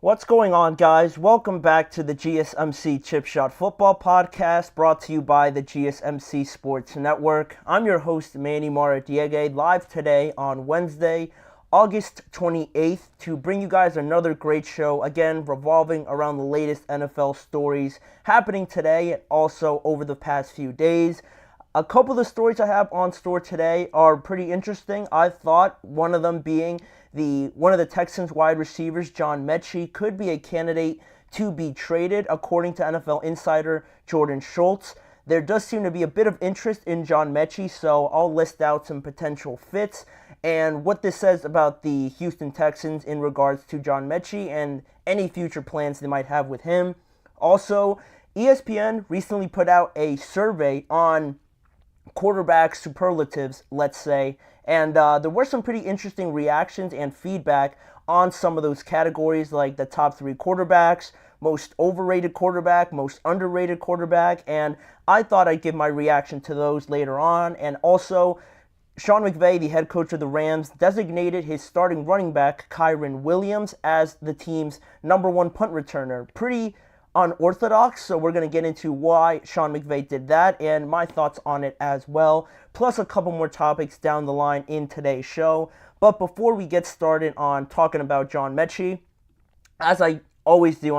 What's going on, guys? Welcome back to the GSMC Chip Shot Football Podcast, brought to you by the GSMC Sports Network. I'm your host, Manny Maradiege, live today on Wednesday, August 28th, to bring you guys another great show, again, revolving around the latest NFL stories happening today and also over the past few days. A couple of the stories I have on store today are pretty interesting. I thought one of them being one of the Texans wide receivers, John Metchie, could be a candidate to be traded, according to NFL insider Jordan Schultz. There does seem to be a bit of interest in John Metchie, so I'll list out some potential fits and what this says about the Houston Texans in regards to John Metchie and any future plans they might have with him. Also, ESPN recently put out a survey on quarterback superlatives, let's say, and there were some pretty interesting reactions and feedback on some of those categories, like the top 3 quarterbacks, most overrated quarterback, most underrated quarterback, and I thought I'd give my reaction to those later on. And also, Sean McVay, the head coach of the Rams, designated his starting running back, Kyren Williams, as the team's #1 punt returner. Pretty unorthodox, so we're going to get into why Sean McVay did that and my thoughts on it as well, plus a couple more topics down the line in today's show. But before we get started on talking about John Metchie, as I always do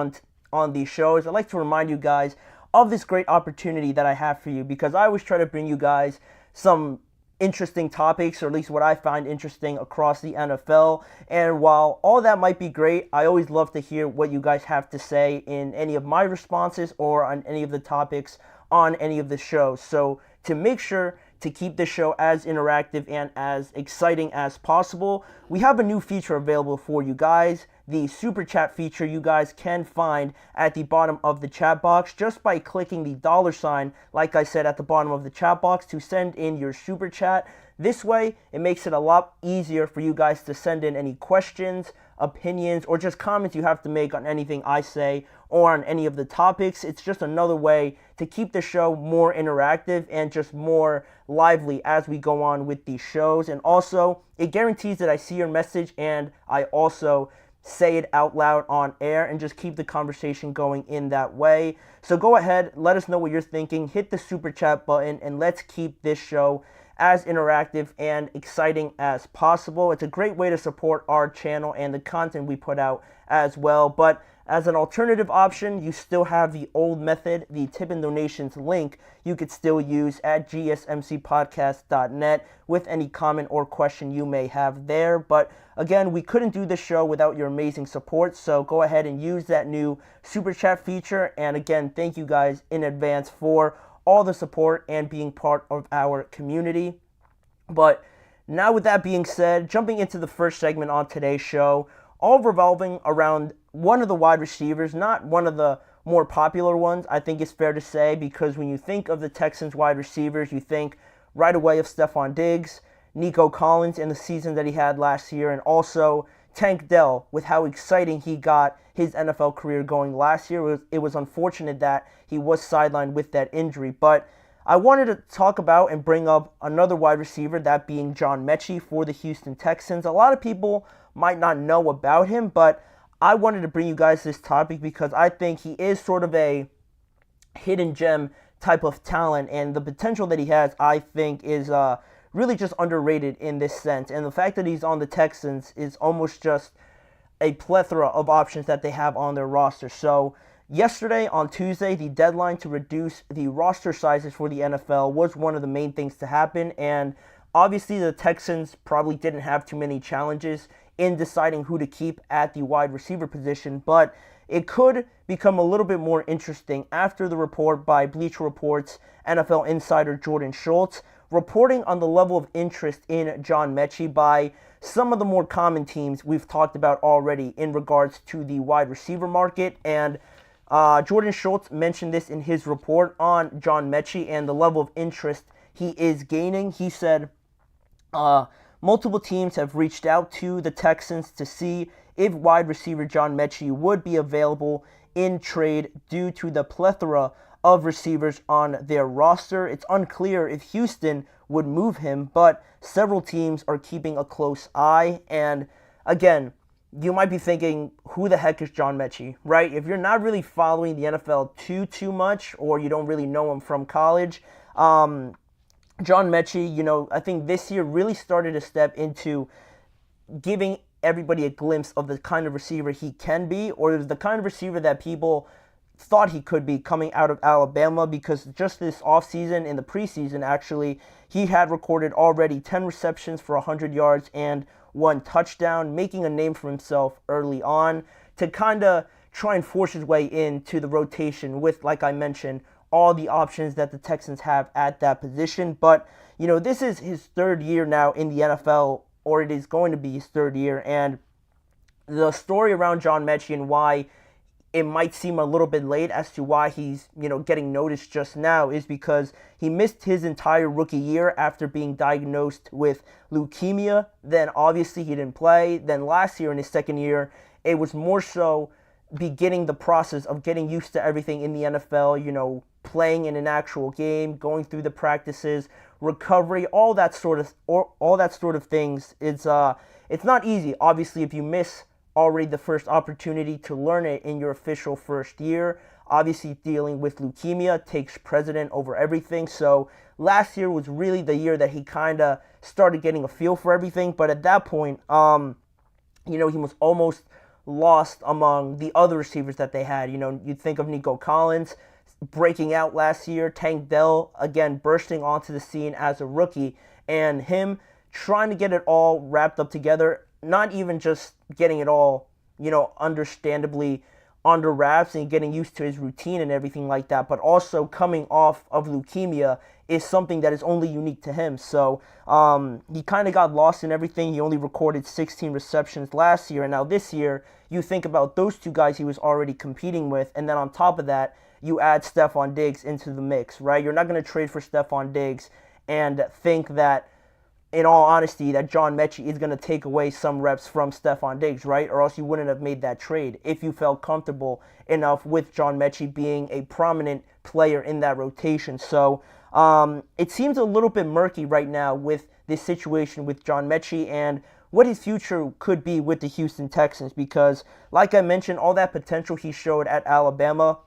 on these shows, I'd like to remind you guys of this great opportunity that I have for you, because I always try to bring you guys some interesting topics, or at least what I find interesting across the NFL. And while all that might be great, I always love to hear what you guys have to say in any of my responses or on any of the topics on any of the shows. So to make sure to keep this show as interactive and as exciting as possible, we have a new feature available for you guys. The Super Chat feature you guys can find at the bottom of the chat box just by clicking the $, like I said, at the bottom of the chat box to send in your Super Chat. This way, it makes it a lot easier for you guys to send in any questions, opinions, or just comments you have to make on anything I say or on any of the topics. It's just another way to keep the show more interactive and just more lively as we go on with these shows. And also, it guarantees that I see your message and I also say it out loud on air and just keep the conversation going in that way. So go ahead, let us know what you're thinking, hit the Super Chat button, and let's keep this show as interactive and exciting as possible. It's a great way to support our channel and the content we put out as well. But as an alternative option, you still have the old method, the tip and donations link you could still use at gsmcpodcast.net with any comment or question you may have there. But again, we couldn't do this show without your amazing support, so go ahead and use that new Super Chat feature. And again, thank you guys in advance for all the support and being part of our community. But now, with that being said, jumping into the first segment on today's show, all revolving around one of the wide receivers, not one of the more popular ones, I think it's fair to say, because when you think of the Texans wide receivers, you think right away of Stephon Diggs, Nico Collins in the season that he had last year, and also Tank Dell with how exciting he got his NFL career going last year. It was unfortunate that he was sidelined with that injury, but I wanted to talk about and bring up another wide receiver, that being John Metchie for the Houston Texans. A lot of people might not know about him, but I wanted to bring you guys this topic because I think he is sort of a hidden gem type of talent, and the potential that he has, I think, is really just underrated in this sense. And the fact that he's on the Texans is almost just a plethora of options that they have on their roster. So yesterday, on Tuesday, the deadline to reduce the roster sizes for the NFL was one of the main things to happen, and obviously the Texans probably didn't have too many challenges in deciding who to keep at the wide receiver position, but it could become a little bit more interesting after the report by Bleacher Report's NFL insider Jordan Schultz, reporting on the level of interest in John Metchie by some of the more common teams we've talked about already in regards to the wide receiver market. And Jordan Schultz mentioned this in his report on John Metchie and the level of interest he is gaining. He said, multiple teams have reached out to the Texans to see if wide receiver John Metchie would be available in trade due to the plethora of receivers on their roster. It's unclear if Houston would move him, but several teams are keeping a close eye. And again, you might be thinking, who the heck is John Metchie, right? If you're not really following the NFL too much, or you don't really know him from college, John Metchie, I think this year really started to step into giving everybody a glimpse of the kind of receiver he can be, or the kind of receiver that people thought he could be coming out of Alabama, because just this offseason, in the preseason actually, he had recorded already 10 receptions for 100 yards and 1 touchdown, making a name for himself early on to kind of try and force his way into the rotation with, like I mentioned, all the options that the Texans have at that position. But, this is his third year now in the NFL, or it is going to be his third year, and the story around John Metchie and why it might seem a little bit late as to why he's, getting noticed just now is because he missed his entire rookie year after being diagnosed with leukemia. Then obviously he didn't play. Then last year, in his second year, it was more so beginning the process of getting used to everything in the NFL, playing in an actual game, going through the practices, recovery, all that sort of things. It's not easy, obviously, if you miss already the first opportunity to learn it in your official first year. Obviously, dealing with leukemia takes precedent over everything. So last year was really the year that he kind of started getting a feel for everything. But at that point, he was almost lost among the other receivers that they had. You'd think of Nico Collins breaking out last year, Tank Dell again bursting onto the scene as a rookie, and him trying to get it all wrapped up together, not even just getting it all, understandably under wraps and getting used to his routine and everything like that, but also coming off of leukemia is something that is only unique to him. So he kind of got lost in everything. He only recorded 16 receptions last year, and now this year, you think about those two guys he was already competing with, and then on top of that, you add Stephon Diggs into the mix, right? You're not going to trade for Stephon Diggs and think that, in all honesty, that John Metchie is going to take away some reps from Stephon Diggs, right? Or else you wouldn't have made that trade if you felt comfortable enough with John Metchie being a prominent player in that rotation. So it seems a little bit murky right now with this situation with John Metchie and what his future could be with the Houston Texans, because, like I mentioned, all that potential he showed at Alabama,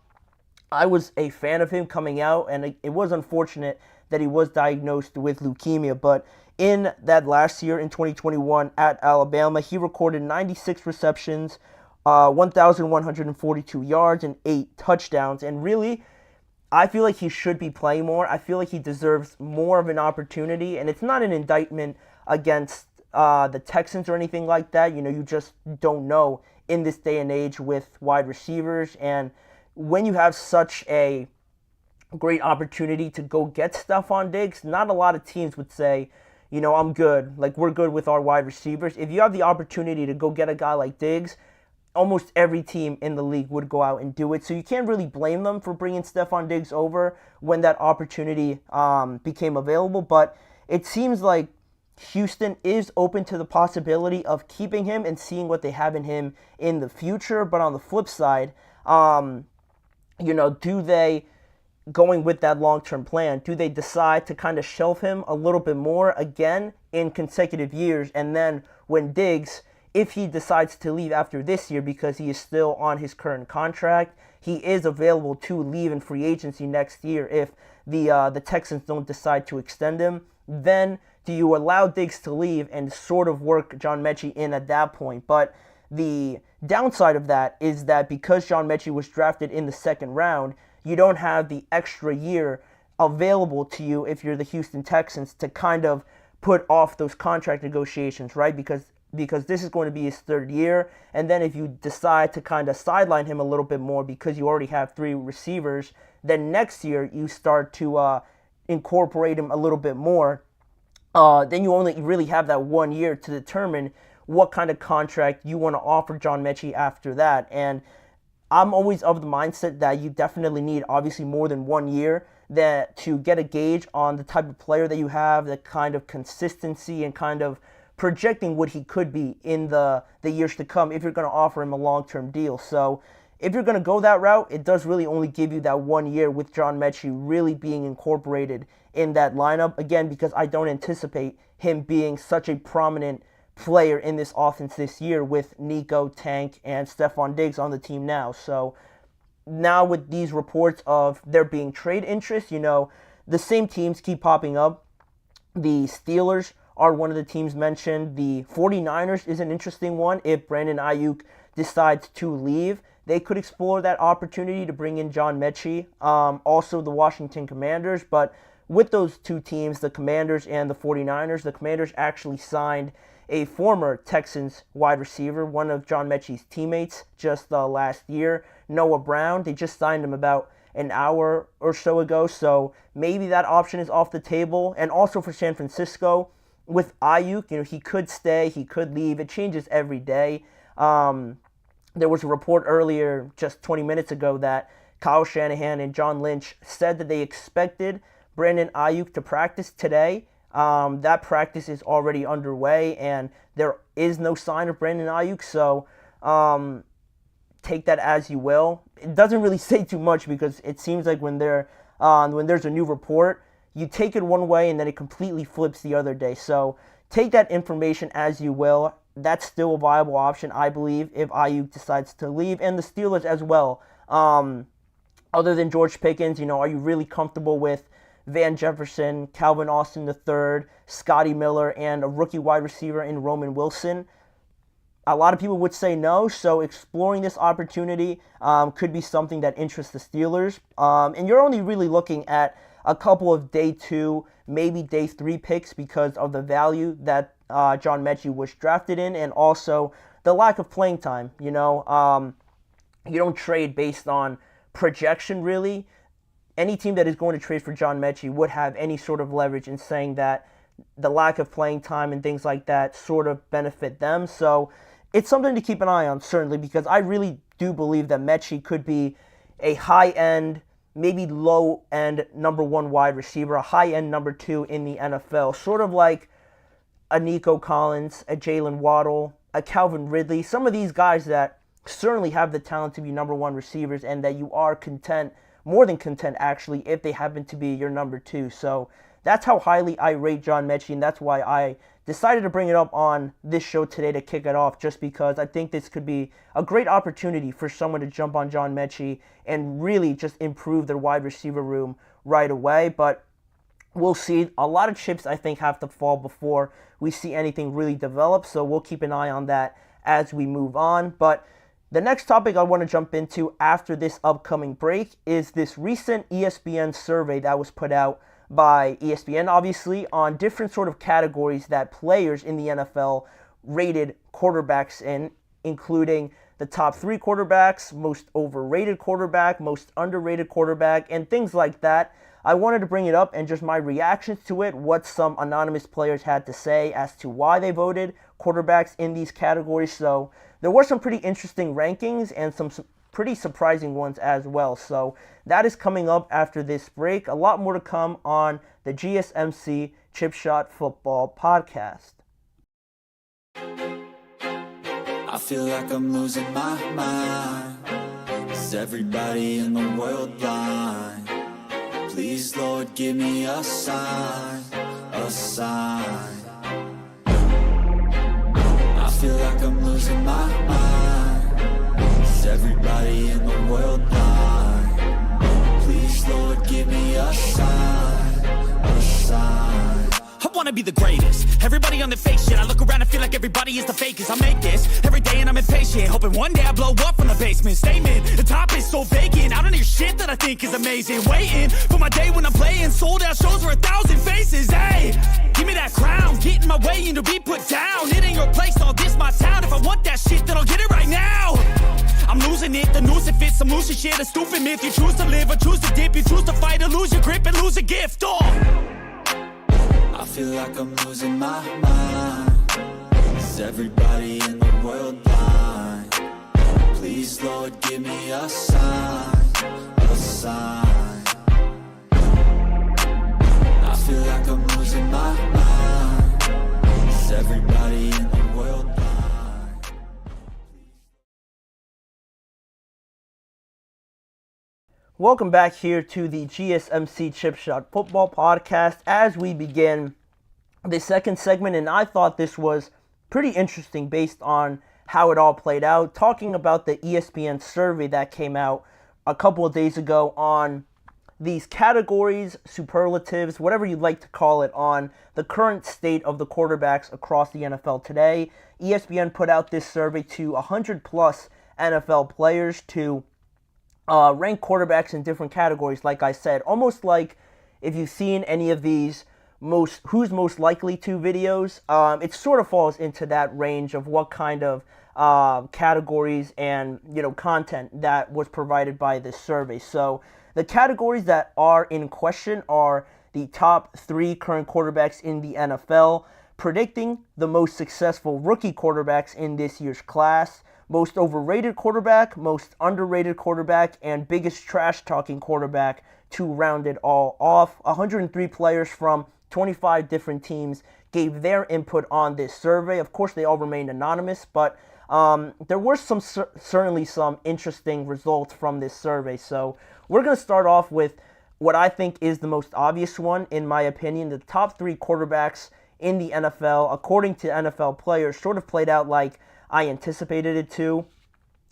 I was a fan of him coming out, and it was unfortunate that he was diagnosed with leukemia. But in that last year, in 2021, at Alabama, he recorded 96 receptions, 1,142 yards, and 8 touchdowns. And really, I feel like he should be playing more. I feel like he deserves more of an opportunity. And it's not an indictment against the Texans or anything like that. You just don't know in this day and age with wide receivers. And when you have such a great opportunity to go get Stephon Diggs, not a lot of teams would say, I'm good. Like, we're good with our wide receivers. If you have the opportunity to go get a guy like Diggs, almost every team in the league would go out and do it. So you can't really blame them for bringing Stephon Diggs over when that opportunity became available. But it seems like Houston is open to the possibility of keeping him and seeing what they have in him in the future. But on the flip side, do they, going with that long-term plan, do they decide to kind of shelve him a little bit more again in consecutive years? And then when Diggs, if he decides to leave after this year because he is still on his current contract, he is available to leave in free agency next year if the Texans don't decide to extend him, then do you allow Diggs to leave and sort of work John Metchie in at that point? But the downside of that is that because John Metchie was drafted in the second round, you don't have the extra year available to you if you're the Houston Texans to kind of put off those contract negotiations, right? Because this is going to be his third year, and then if you decide to kind of sideline him a little bit more because you already have 3 receivers, then next year you start to incorporate him a little bit more. Then you only really have that 1 year to determine what kind of contract you want to offer John Metchie after that. And I'm always of the mindset that you definitely need, obviously, more than 1 year that to get a gauge on the type of player that you have, the kind of consistency and kind of projecting what he could be in the years to come if you're going to offer him a long-term deal. So if you're going to go that route, it does really only give you that 1 year with John Metchie really being incorporated in that lineup. Again, because I don't anticipate him being such a prominent player in this offense this year with Nico, Tank, and Stephon Diggs on the team now. So now with these reports of there being trade interest, the same teams keep popping up. The Steelers are one of the teams mentioned. The 49ers is an interesting one. If Brandon Ayuk decides to leave, they could explore that opportunity to bring in John Metchie. Also the Washington Commanders. But with those two teams, the Commanders and the 49ers, the Commanders actually signed a former Texans wide receiver, one of John Metchie's teammates, just last year, Noah Brown. They just signed him about an hour or so ago, so maybe that option is off the table. And also for San Francisco, with Ayuk, he could stay, he could leave. It changes every day. There was a report earlier, just 20 minutes ago, that Kyle Shanahan and John Lynch said that they expected Brandon Ayuk to practice today. That practice is already underway, and there is no sign of Brandon Ayuk, so take that as you will. It doesn't really say too much because it seems like when there's a new report, you take it one way and then it completely flips the other day. So take that information as you will. That's still a viable option, I believe, if Ayuk decides to leave, and the Steelers as well. Other than George Pickens, are you really comfortable with Van Jefferson, Calvin Austin III, Scotty Miller, and a rookie wide receiver in Roman Wilson? A lot of people would say no, so exploring this opportunity could be something that interests the Steelers. And you're only really looking at a couple of day 2, maybe day 3 picks because of the value that John Metchie was drafted in, and also the lack of playing time. You don't trade based on projection, really. Any team that is going to trade for John Metchie would have any sort of leverage in saying that the lack of playing time and things like that sort of benefit them. So it's something to keep an eye on, certainly, because I really do believe that Metchie could be a high-end, maybe low-end number 1 wide receiver, a high-end number 2 in the NFL, sort of like a Nico Collins, a Jalen Waddle, a Calvin Ridley, some of these guys that certainly have the talent to be number 1 receivers, and that you are content, more than content actually, if they happen to be your number 2. So that's how highly I rate John Metchie, and that's why I decided to bring it up on this show today to kick it off, just because I think this could be a great opportunity for someone to jump on John Metchie and really just improve their wide receiver room right away. But we'll see. A lot of chips, I think, have to fall before we see anything really develop, so we'll keep an eye on that as we move on. But the next topic I want to jump into after this upcoming break is this recent ESPN survey that was put out by ESPN, obviously, on different sort of categories that players in the NFL rated quarterbacks in, including the top 3 quarterbacks, most overrated quarterback, most underrated quarterback, and things like that. I wanted to bring it up and just my reactions to it, what some anonymous players had to say as to why they voted quarterbacks in these categories. So there were some pretty interesting rankings and some pretty surprising ones as well. So that is coming up after this break. A lot more to come on the GSMC Chip Shot Football Podcast. I feel like I'm losing my mind. Is everybody in the world blind? Please, Lord, give me a sign, a sign. I feel like I'm losing my mind. Is everybody in the world blind? Please, Lord, give me a sign, a sign. I wanna be the greatest. Everybody on the fake shit. I look around and feel like everybody is the fakest. I make this every day and I'm impatient, hoping one day I blow up from the basement. Statement, the top is so vacant. I don't hear shit that I think is amazing. Waiting for my day when I'm playing sold out shows for 1,000 faces. Hey, give me that crown, get in my way and to be put down. It ain't your place, all this my town. If I want that shit, then I'll get it right now. I'm losing it, the noose it fits, some losing shit, a stupid myth. You choose to live or choose to dip, you choose to fight or lose your grip and lose a gift. I feel like I'm losing my mind. Is everybody in the world blind? Please, Lord, give me a sign, a sign. I feel like I'm losing my mind. Is everybody in the world blind? Welcome back here to the GSMC Chip Shot Football Podcast as we begin the second segment, and I thought this was pretty interesting based on how it all played out. Talking about the ESPN survey that came out a couple of days ago on these categories, superlatives, whatever you'd like to call it, on the current state of the quarterbacks across the NFL today. ESPN put out this survey to 100 plus NFL players to rank quarterbacks in different categories, like I said. Almost like if you've seen any of these who's most likely to videos, it sort of falls into that range of what kind of categories and content that was provided by this survey. So the categories that are in question are the top 3 current quarterbacks in the NFL, predicting the most successful rookie quarterbacks in this year's class, most overrated quarterback, most underrated quarterback, and biggest trash-talking quarterback to round it all off. 103 players from 25 different teams gave their input on this survey. Of course, they all remained anonymous, but there were certainly some interesting results from this survey. So we're going to start off with what I think is the most obvious one, in my opinion. The top 3 quarterbacks in the NFL, according to NFL players, sort of played out like I anticipated it to.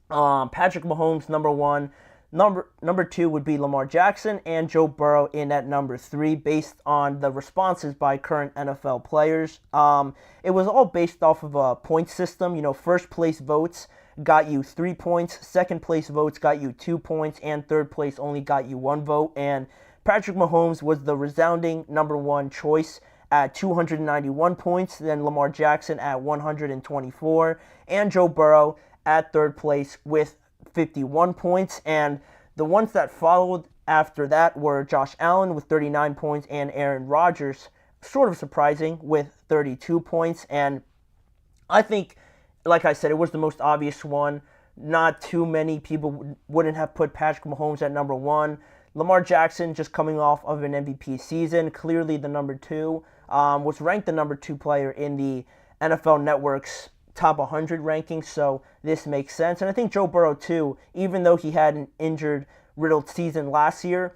Patrick Mahomes, number 1. Number 2 would be Lamar Jackson, and Joe Burrow in at number 3, based on the responses by current NFL players. It was all based off of a point system. First place votes got you 3 points, second place votes got you 2 points, and third place only got you 1 vote. And Patrick Mahomes was the resounding number 1 choice at 291 points, then Lamar Jackson at 124, and Joe Burrow at third place with 51 points. And the ones that followed after that were Josh Allen with 39 points and Aaron Rodgers, sort of surprising, with 32 points. And I think, like I said, it was the most obvious one. Not too many people wouldn't have put Patrick Mahomes at number 1. Lamar Jackson, just coming off of an MVP season, clearly the number 2, was ranked the number 2 player in the NFL Network's top 100 rankings, so this makes sense. And I think Joe Burrow, too, even though he had an injured-riddled season last year,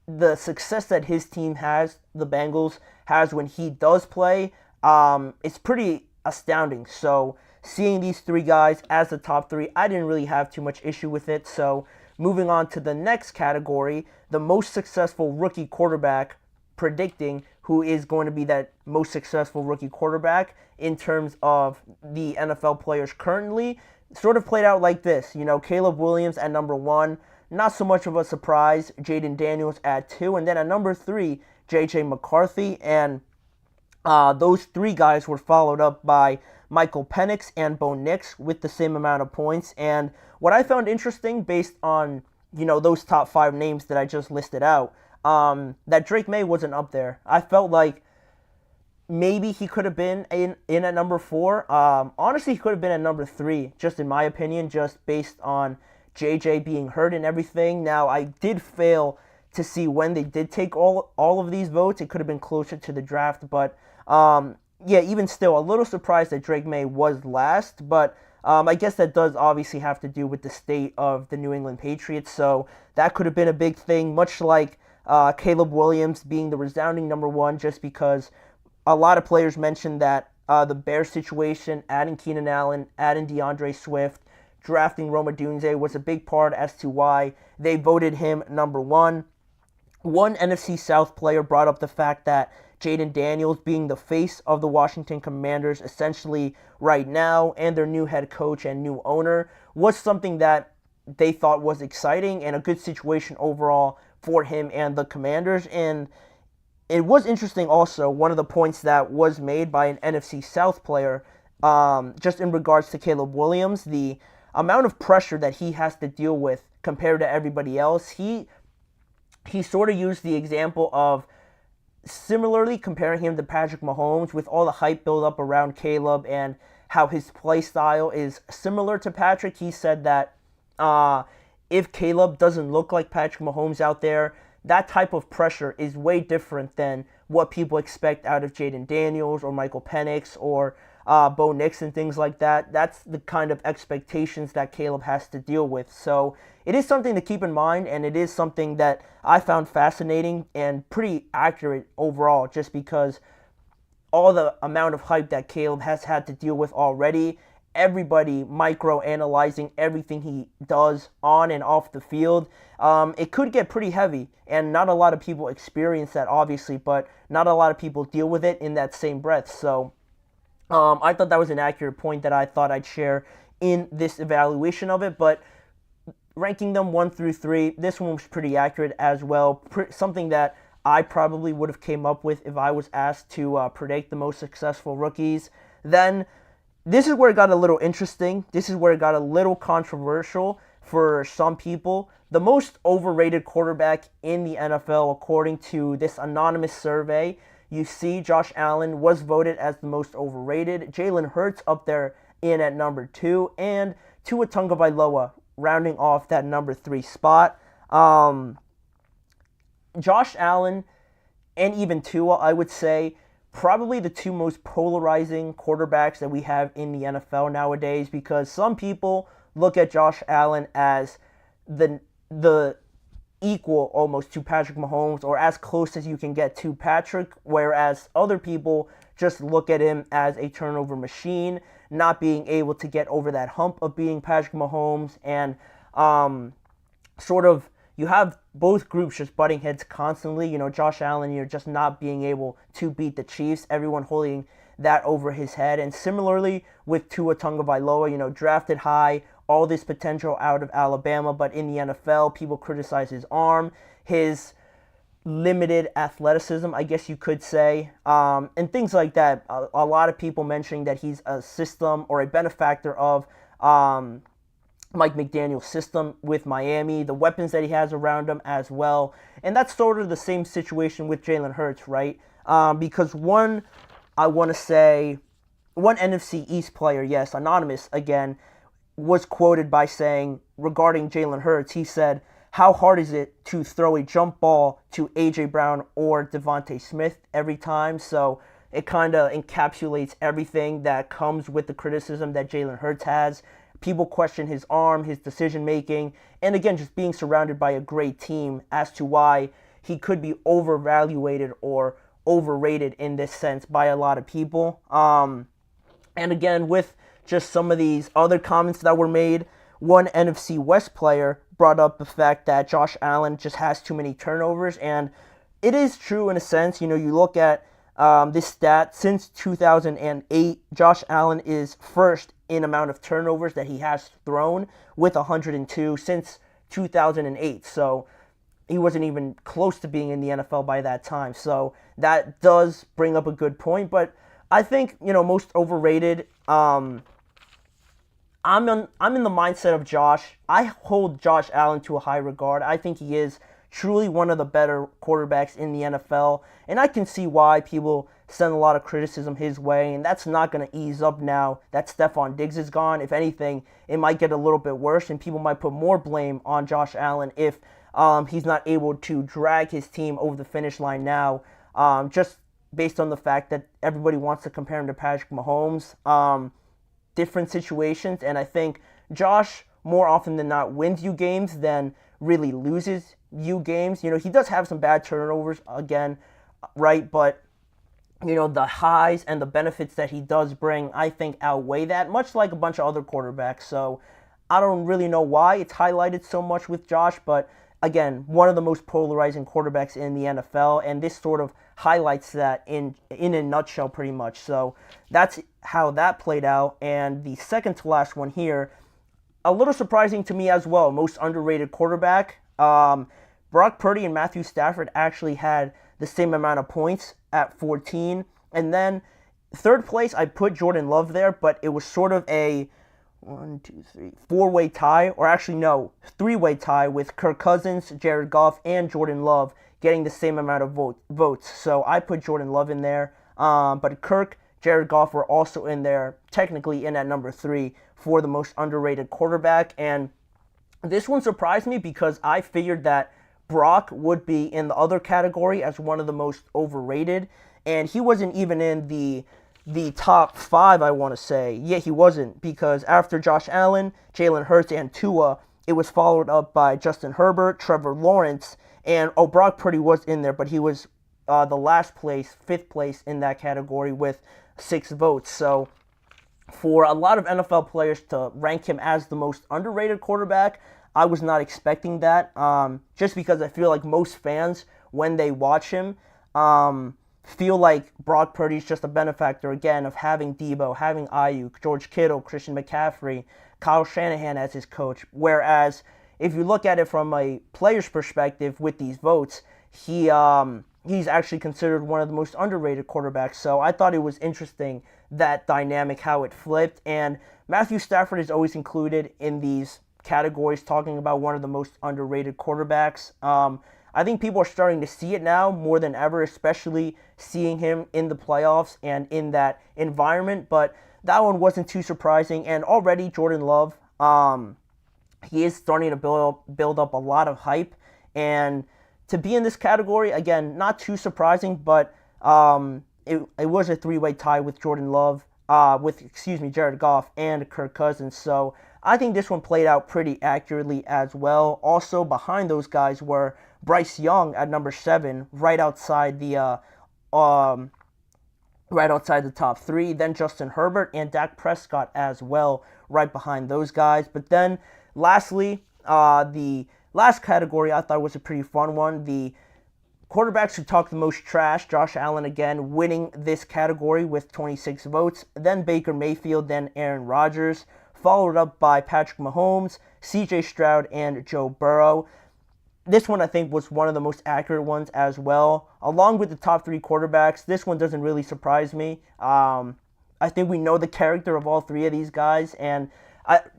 the success that his team has, the Bengals, has when he does play, it's pretty astounding. So seeing these 3 guys as the top 3, I didn't really have too much issue with it. So moving on to the next category, the most successful rookie quarterback, predicting who is going to be that most successful rookie quarterback in terms of the NFL players currently, sort of played out like this. Caleb Williams at number 1, not so much of a surprise. Jaden Daniels at 2, and then at number 3, J.J. McCarthy. And those 3 guys were followed up by Michael Penix and Bo Nix with the same amount of points. And what I found interesting, based on those top 5 names that I just listed out, that Drake May wasn't up there. I felt like maybe he could have been in at number 4. Honestly, he could have been at number 3, just in my opinion, just based on JJ being hurt and everything. Now, I did fail to see when they did take all of these votes. It could have been closer to the draft, but yeah, even still, a little surprised that Drake May was last, but I guess that does obviously have to do with the state of the New England Patriots, so that could have been a big thing, much like Caleb Williams being the resounding number 1, just because a lot of players mentioned that the Bears situation, adding Keenan Allen, adding DeAndre Swift, drafting Rome Odunze was a big part as to why they voted him number 1. One NFC South player brought up the fact that Jaden Daniels, being the face of the Washington Commanders essentially right now, and their new head coach and new owner, was something that they thought was exciting and a good situation overall for him and the Commanders. And it was interesting also, one of the points that was made by an NFC South player, just in regards to Caleb Williams, the amount of pressure that he has to deal with compared to everybody else. He sort of used the example of similarly comparing him to Patrick Mahomes, with all the hype build up around Caleb and how his play style is similar to Patrick. He said that if Caleb doesn't look like Patrick Mahomes out there, that type of pressure is way different than what people expect out of Jaden Daniels or Michael Penix or Bo Nix and things like that. That's the kind of expectations that Caleb has to deal with. So it is something to keep in mind, and it is something that I found fascinating and pretty accurate overall, just because all the amount of hype that Caleb has had to deal with already, everybody micro-analyzing everything he does on and off the field, it could get pretty heavy. And not a lot of people experience that, obviously, but not a lot of people deal with it in that same breath. So I thought that was an accurate point that I thought I'd share in this evaluation of it. But ranking them 1 through 3, this one was pretty accurate as well. Something that I probably would have came up with if I was asked to predict the most successful rookies. Then this is where it got a little interesting. This is where it got a little controversial for some people. The most overrated quarterback in the NFL, according to this anonymous survey, you see Josh Allen was voted as the most overrated. Jalen Hurts up there in at number 2, and Tua Tagovailoa rounding off that number 3 spot. Josh Allen and even Tua, I would say, probably the two most polarizing quarterbacks that we have in the NFL nowadays, because some people look at Josh Allen as the equal almost to Patrick Mahomes, or as close as you can get to Patrick, whereas other people just look at him as a turnover machine, not being able to get over that hump of being Patrick Mahomes, and sort of you have both groups just butting heads constantly. You know, Josh Allen, you're just not being able to beat the Chiefs, everyone holding that over his head. And similarly with Tua Tagovailoa, you know, drafted high, all this potential out of Alabama, but in the NFL, people criticize his arm, his limited athleticism, I guess you could say, and things like that. A lot of people mentioning that he's a system or a benefactor of Mike McDaniel's system with Miami, the weapons that he has around him as well. And that's sort of the same situation with Jalen Hurts, right? Because one NFC East player, yes, anonymous again, was quoted by saying regarding Jalen Hurts, he said, "How hard is it to throw a jump ball to A.J. Brown or Devontae Smith every time?" So it kind of encapsulates everything that comes with the criticism that Jalen Hurts has. People question his arm, his decision-making, and again, just being surrounded by a great team as to why he could be overvaluated or overrated in this sense by a lot of people. And again, with just some of these other comments that were made, one NFC West player brought up the fact that Josh Allen just has too many turnovers, and it is true in a sense. You know, you look at this stat, since 2008, Josh Allen is first in amount of turnovers that he has thrown with 102 since 2008. So he wasn't even close to being in the NFL by that time. So that does bring up a good point. But I think, you know, most overrated, I'm in the mindset of Josh. I hold Josh Allen to a high regard. I think he is truly one of the better quarterbacks in the NFL, and I can see why people send a lot of criticism his way, and that's not going to ease up now that Stephon Diggs is gone. If anything, it might get a little bit worse, and people might put more blame on Josh Allen if he's not able to drag his team over the finish line now, just based on the fact that everybody wants to compare him to Patrick Mahomes. Different situations, and I think Josh, more often than not, wins you games than really loses you games. You know, he does have some bad turnovers again, right? But, you know, the highs and the benefits that he does bring, I think, outweigh that, much like a bunch of other quarterbacks. So I don't really know why it's highlighted so much with Josh, but again, one of the most polarizing quarterbacks in the NFL, and this sort of highlights that in a nutshell pretty much. So that's how that played out. And the second to last one here, a little surprising to me as well, most underrated quarterback. Brock Purdy and Matthew Stafford actually had the same amount of points at 14. And then third place, I put Jordan Love there, but it was sort of a 4-way tie, or actually no, 3-way tie with Kirk Cousins, Jared Goff, and Jordan Love getting the same amount of votes. So I put Jordan Love in there, but Kirk, Jared Goff were also in there, technically in at number 3 for the most underrated quarterback. And this one surprised me because I figured that Brock would be in the other category as one of the most overrated, and he wasn't even in the top 5, I want to say. Yeah, he wasn't, because after Josh Allen, Jalen Hurts, and Tua, it was followed up by Justin Herbert, Trevor Lawrence, and Brock Purdy was in there, but he was the last place, 5th place in that category with 6 votes. So for a lot of NFL players to rank him as the most underrated quarterback, I was not expecting that, just because I feel like most fans, when they watch him, feel like Brock Purdy's just a benefactor, again, of having Debo, having Ayuk, George Kittle, Christian McCaffrey, Kyle Shanahan as his coach. Whereas, if you look at it from a player's perspective with these votes, he's actually considered one of the most underrated quarterbacks. So I thought it was interesting, that dynamic, how it flipped. And Matthew Stafford is always included in these categories, talking about one of the most underrated quarterbacks. I think people are starting to see it now more than ever, especially seeing him in the playoffs and in that environment. But that one wasn't too surprising. And already Jordan Love, he is starting to build up a lot of hype. And to be in this category, again, not too surprising, but it was a 3-way tie with Jordan Love, Jared Goff and Kirk Cousins. So I think this one played out pretty accurately as well. Also behind those guys were Bryce Young at number 7, right outside the top 3. Then Justin Herbert and Dak Prescott as well, right behind those guys. But then lastly, the last category I thought was a pretty fun one. The quarterbacks who talk the most trash, Josh Allen again winning this category with 26 votes. Then Baker Mayfield, then Aaron Rodgers, followed up by Patrick Mahomes, CJ Stroud, and Joe Burrow. This one I think was one of the most accurate ones as well. Along with the top 3 quarterbacks, this one doesn't really surprise me. I think we know the character of all 3 of these guys, and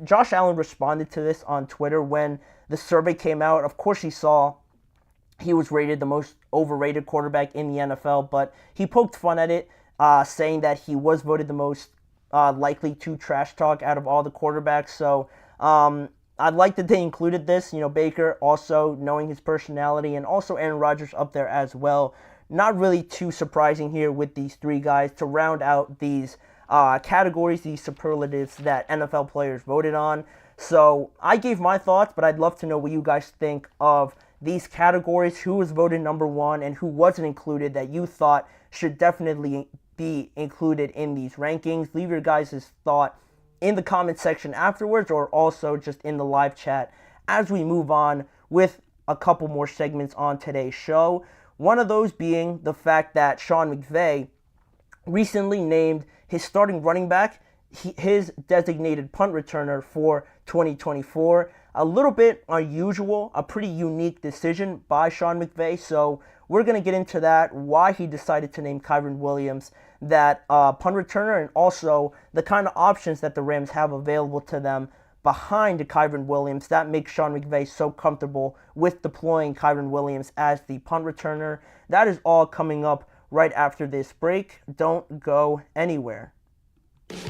Josh Allen responded to this on Twitter when the survey came out. Of course he was rated the most overrated quarterback in the NFL, but he poked fun at it, saying that he was voted the most likely to trash talk out of all the quarterbacks. So I like that they included this. Baker also, knowing his personality, and also Aaron Rodgers up there as well. Not really too surprising here with these 3 guys to round out these categories, these superlatives that NFL players voted on. So I gave my thoughts, but I'd love to know what you guys think of these categories, who was voted number 1 and who wasn't included that you thought should definitely be included in these rankings. Leave your guys' thought in the comment section afterwards, or also just in the live chat as we move on with a couple more segments on today's show. One of those being the fact that Sean McVay recently named his starting running back his designated punt returner for 2024. A little bit unusual, a pretty unique decision by Sean McVay. So we're going to get into that, why he decided to name Kyren Williams that punt returner, and also the kind of options that the Rams have available to them behind Kyren Williams that makes Sean McVay so comfortable with deploying Kyren Williams as the punt returner. That is all coming up right after this break. Don't go anywhere.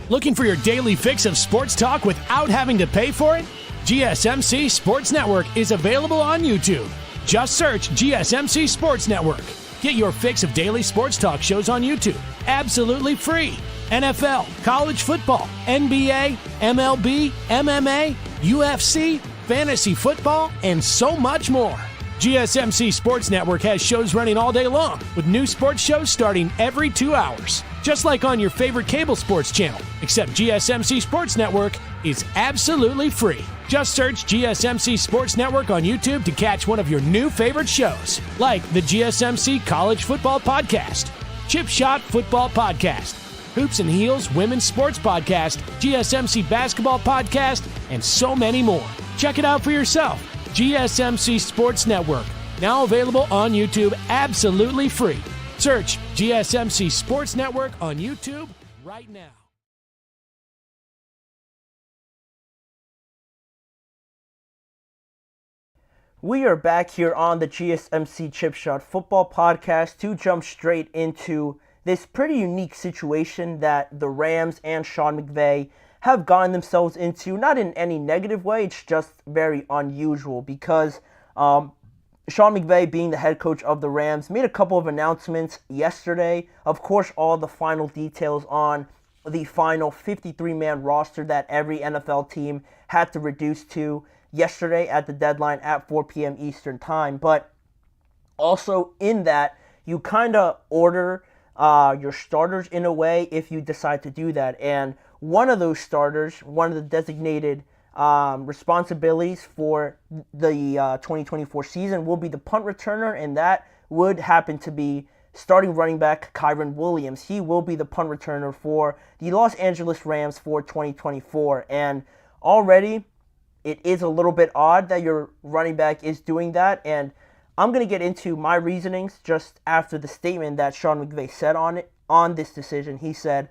Looking for your daily fix of sports talk without having to pay for it? GSMC Sports Network is available on YouTube. Just search GSMC Sports Network. Get your fix of daily sports talk shows on YouTube, absolutely free. NFL, college football, NBA, MLB, MMA, UFC, fantasy football, and so much more. GSMC Sports Network has shows running all day long, with new sports shows starting every 2 hours. Just like on your favorite cable sports channel, except GSMC Sports Network is absolutely free. Just search GSMC Sports Network on YouTube to catch one of your new favorite shows, like the GSMC College Football Podcast, Chip Shot Football Podcast, Hoops and Heels Women's Sports Podcast, GSMC Basketball Podcast, and so many more. Check it out for yourself. GSMC Sports Network, now available on YouTube absolutely free. Search GSMC Sports Network on YouTube right now. We are back here on the GSMC Chip Shot Football Podcast to jump straight into this pretty unique situation that the Rams and Sean McVay have gotten themselves into. Not in any negative way, it's just very unusual because Sean McVay, being the head coach of the Rams, made a couple of announcements yesterday. Of course, all the final details on the final 53-man roster that every NFL team had to reduce to yesterday at the deadline at 4 p.m. Eastern Time. But also in that, you kind of order your starters in a way if you decide to do that. And one of those starters, one of the designated responsibilities for the 2024 season will be the punt returner, and that would happen to be starting running back Kyren Williams. He will be the punt returner for the Los Angeles Rams for 2024. And already, it is a little bit odd that your running back is doing that. And I'm going to get into my reasonings just after the statement that Sean McVay said on this decision. He said,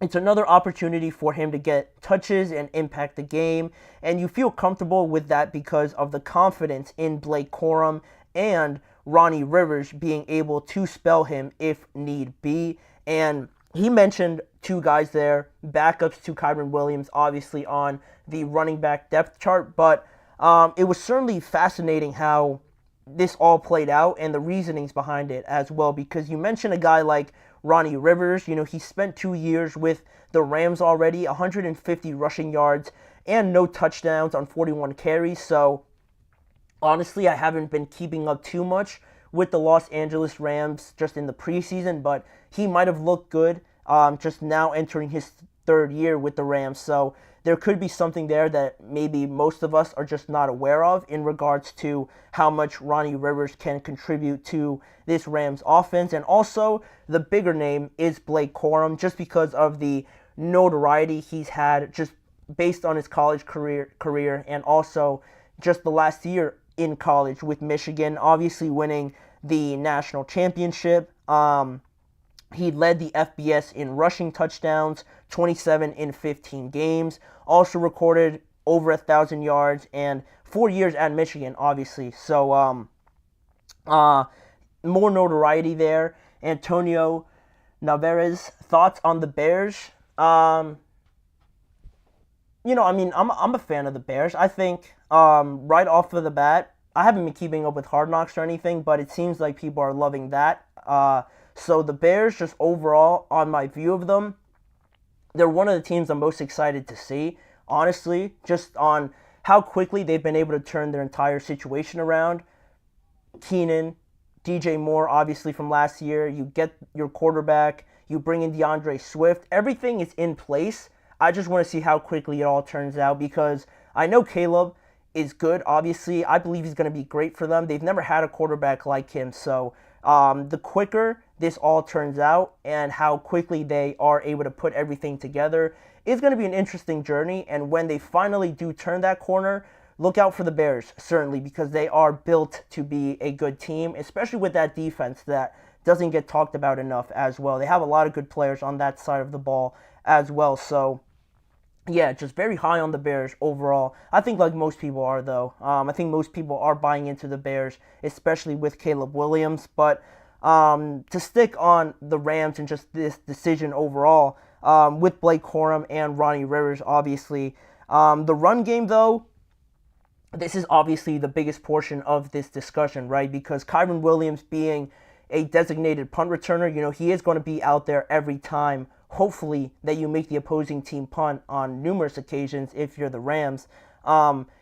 it's another opportunity for him to get touches and impact the game, and you feel comfortable with that because of the confidence in Blake Corum and Ronnie Rivers being able to spell him if need be. And he mentioned two guys there, backups to Kyren Williams, obviously on the running back depth chart, but it was certainly fascinating how this all played out and the reasonings behind it as well, because you mentioned a guy like Ronnie Rivers. You know, he spent 2 years with the Rams already, 150 rushing yards and no touchdowns on 41 carries. So, honestly, I haven't been keeping up too much with the Los Angeles Rams just in the preseason, but he might have looked good just now entering his third year with the Rams. So, there could be something there that maybe most of us are just not aware of in regards to how much Ronnie Rivers can contribute to this Rams offense. And also, the bigger name is Blake Corum, just because of the notoriety he's had just based on his college career and also just the last year in college with Michigan, obviously winning the national championship. He led the FBS in rushing touchdowns, 27 in 15 games. Also recorded over 1,000 yards and 4 years at Michigan, obviously. So, more notoriety there. Antonio Navarez, thoughts on the Bears? I'm a fan of the Bears. I think right off of the bat, I haven't been keeping up with Hard Knocks or anything, but it seems like people are loving that. So the Bears, just overall, on my view of them, they're one of the teams I'm most excited to see, honestly, just on how quickly they've been able to turn their entire situation around. Keenan, DJ Moore, obviously from last year, you get your quarterback, you bring in DeAndre Swift, everything is in place. I just want to see how quickly it all turns out, because I know Caleb is good, obviously. I believe he's going to be great for them. They've never had a quarterback like him, so the quicker this all turns out and how quickly they are able to put everything together is going to be an interesting journey. And when they finally do turn that corner, look out for the Bears, certainly, because they are built to be a good team, especially with that defense that doesn't get talked about enough as well. They have a lot of good players on that side of the ball as well. So, yeah, just very high on the Bears overall. I think like most people are, though. I think most people are buying into the Bears, especially with Caleb Williams. But to stick on the Rams and just this decision overall, with Blake Corum and Ronnie Rivers, obviously. The run game, though, this is obviously the biggest portion of this discussion, right? Because Kyren Williams being a designated punt returner, he is going to be out there every time, hopefully, that you make the opposing team punt on numerous occasions if you're the Rams.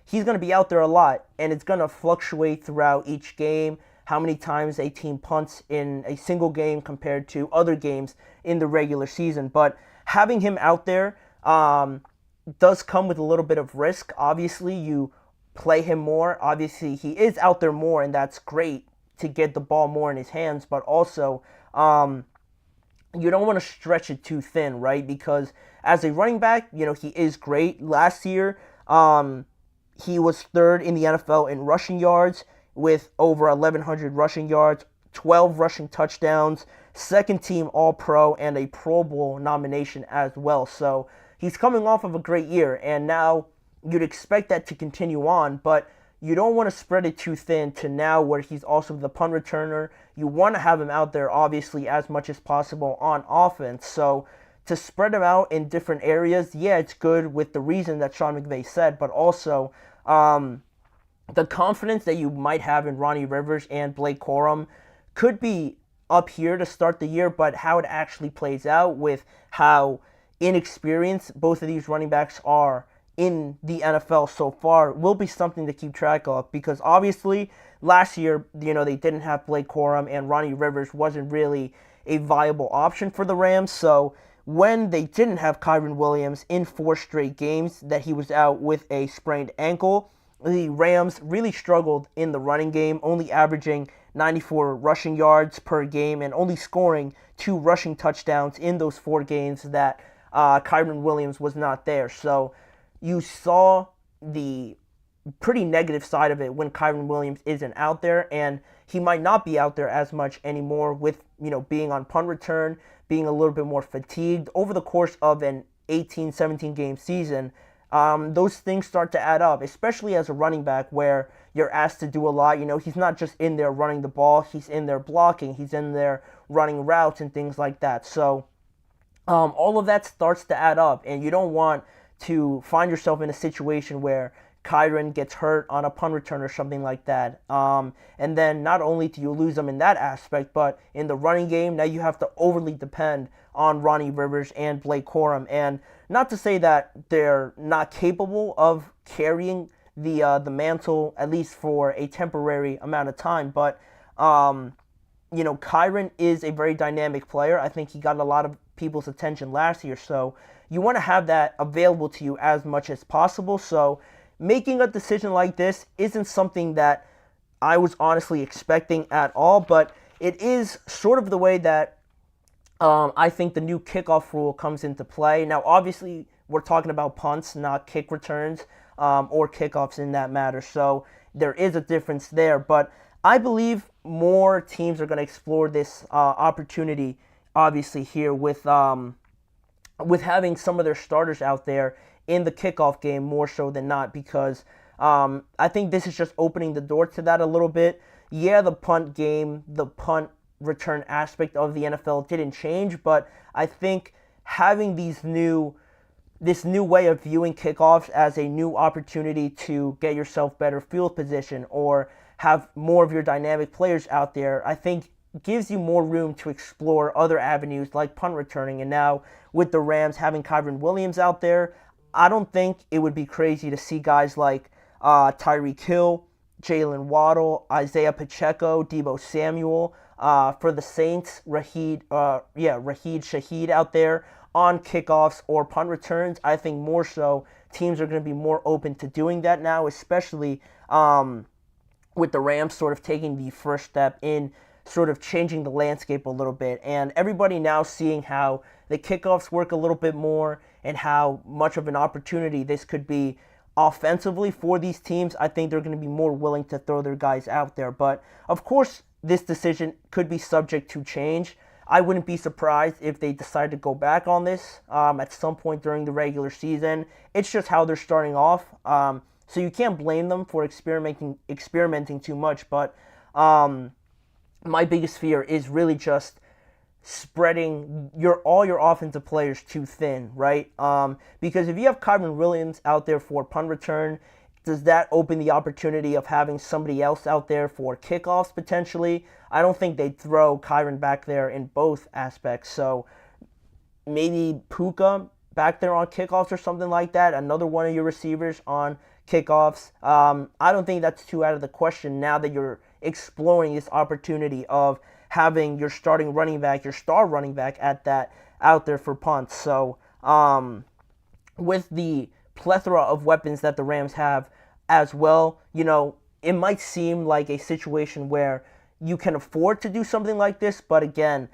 He's going to be out there a lot, and it's going to fluctuate throughout each game, how many times a team punts in a single game compared to other games in the regular season. But having him out there does come with a little bit of risk. Obviously, you play him more. Obviously, he is out there more, and that's great to get the ball more in his hands. But also, you don't want to stretch it too thin, right? Because as a running back, he is great. Last year, he was third in the NFL in rushing yards with over 1,100 rushing yards, 12 rushing touchdowns, second team All-Pro, and a Pro Bowl nomination as well. So he's coming off of a great year, and now you'd expect that to continue on, but you don't want to spread it too thin to now where he's also the punt returner. You want to have him out there, obviously, as much as possible on offense. So to spread him out in different areas, yeah, it's good with the reason that Sean McVay said, but also the confidence that you might have in Ronnie Rivers and Blake Corum could be up here to start the year, but how it actually plays out with how inexperienced both of these running backs are in the NFL so far will be something to keep track of, because obviously last year, they didn't have Blake Corum, and Ronnie Rivers wasn't really a viable option for the Rams. So when they didn't have Kyren Williams in 4 straight games that he was out with a sprained ankle, the Rams really struggled in the running game, only averaging 94 rushing yards per game and only scoring 2 rushing touchdowns in those 4 games that Kyren Williams was not there. So you saw the pretty negative side of it when Kyren Williams isn't out there, and he might not be out there as much anymore with, being on punt return, being a little bit more fatigued over the course of an 18, 17 game season. Those things start to add up, especially as a running back where you're asked to do a lot. He's not just in there running the ball, he's in there blocking, he's in there running routes and things like that. So all of that starts to add up, and you don't want to find yourself in a situation where Kyren gets hurt on a punt return or something like that. And then not only do you lose them in that aspect, but in the running game, now you have to overly depend on Ronnie Rivers and Blake Corum. And not to say that they're not capable of carrying the mantle, at least for a temporary amount of time, but Kyren is a very dynamic player. I think he got a lot of people's attention last year, so you want to have that available to you as much as possible. So making a decision like this isn't something that I was honestly expecting at all, but it is sort of the way that I think the new kickoff rule comes into play. Now, obviously, we're talking about punts, not kick returns or kickoffs in that matter, so there is a difference there. But I believe more teams are going to explore this opportunity, obviously, here with having some of their starters out there in the kickoff game more so than not, because I think this is just opening the door to that a little bit. Yeah, the punt game, the punt return aspect of the NFL didn't change, but I think having this new way of viewing kickoffs as a new opportunity to get yourself better field position or have more of your dynamic players out there, I think gives you more room to explore other avenues like punt returning. And now with the Rams having Kyren Williams out there, I don't think it would be crazy to see guys like Tyreek Hill, Jalen Waddle, Isaiah Pacheco, Deebo Samuel, for the Saints, Raheed Shaheed out there on kickoffs or punt returns. I think more so teams are going to be more open to doing that now, especially with the Rams sort of taking the first step in sort of changing the landscape a little bit, and everybody now seeing how the kickoffs work a little bit more and how much of an opportunity this could be offensively for these teams. I think they're going to be more willing to throw their guys out there. But of course, this decision could be subject to change. I wouldn't be surprised if they decide to go back on this at some point during the regular season. It's just how they're starting off. So you can't blame them for experimenting too much. But my biggest fear is really just spreading all your offensive players too thin, right? Because if you have Kyren Williams out there for punt return, does that open the opportunity of having somebody else out there for kickoffs potentially? I don't think they'd throw Kyren back there in both aspects. So maybe Puka back there on kickoffs or something like that, another one of your receivers on kickoffs. I don't think that's too out of the question now that you're exploring this opportunity of having your starting running back, your star running back out there for punts. So with the plethora of weapons that the Rams have as well, it might seem like a situation where you can afford to do something like this, but again,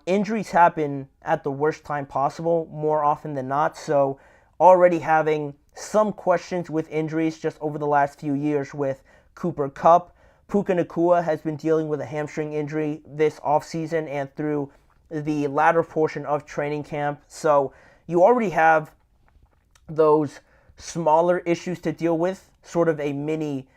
injuries happen at the worst time possible more often than not. So already having some questions with injuries just over the last few years with Cooper Kupp. Puka Nacua has been dealing with a hamstring injury this offseason and through the latter portion of training camp. So you already have those smaller issues to deal with, sort of a mini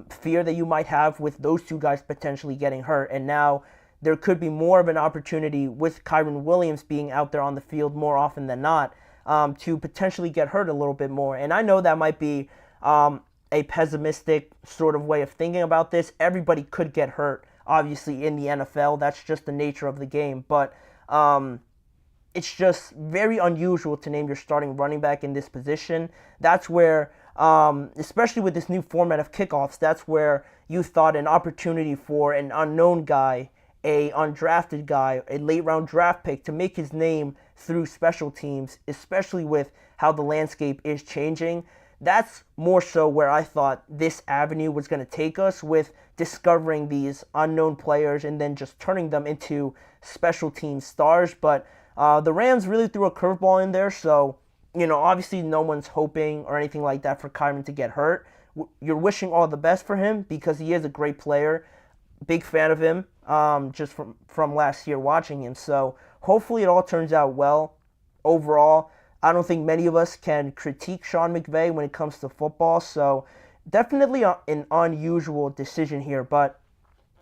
fear that you might have with those two guys potentially getting hurt. And now there could be more of an opportunity with Kyren Williams being out there on the field more often than not to potentially get hurt a little bit more. And I know that might be a pessimistic sort of way of thinking about this. Everybody could get hurt, obviously, in the NFL. That's just the nature of the game. But it's just very unusual to name your starting running back in this position. That's where, especially with this new format of kickoffs, that's where you thought an opportunity for an unknown guy, a undrafted guy, a late round draft pick to make his name through special teams, especially with how the landscape is changing. That's more so where I thought this avenue was going to take us, with discovering these unknown players and then just turning them into special team stars. But the Rams really threw a curveball in there, so, obviously no one's hoping or anything like that for Kyren to get hurt. You're wishing all the best for him because he is a great player. Big fan of him, just from last year watching him. So hopefully it all turns out well. Overall, I don't think many of us can critique Sean McVay when it comes to football. So definitely an unusual decision here, but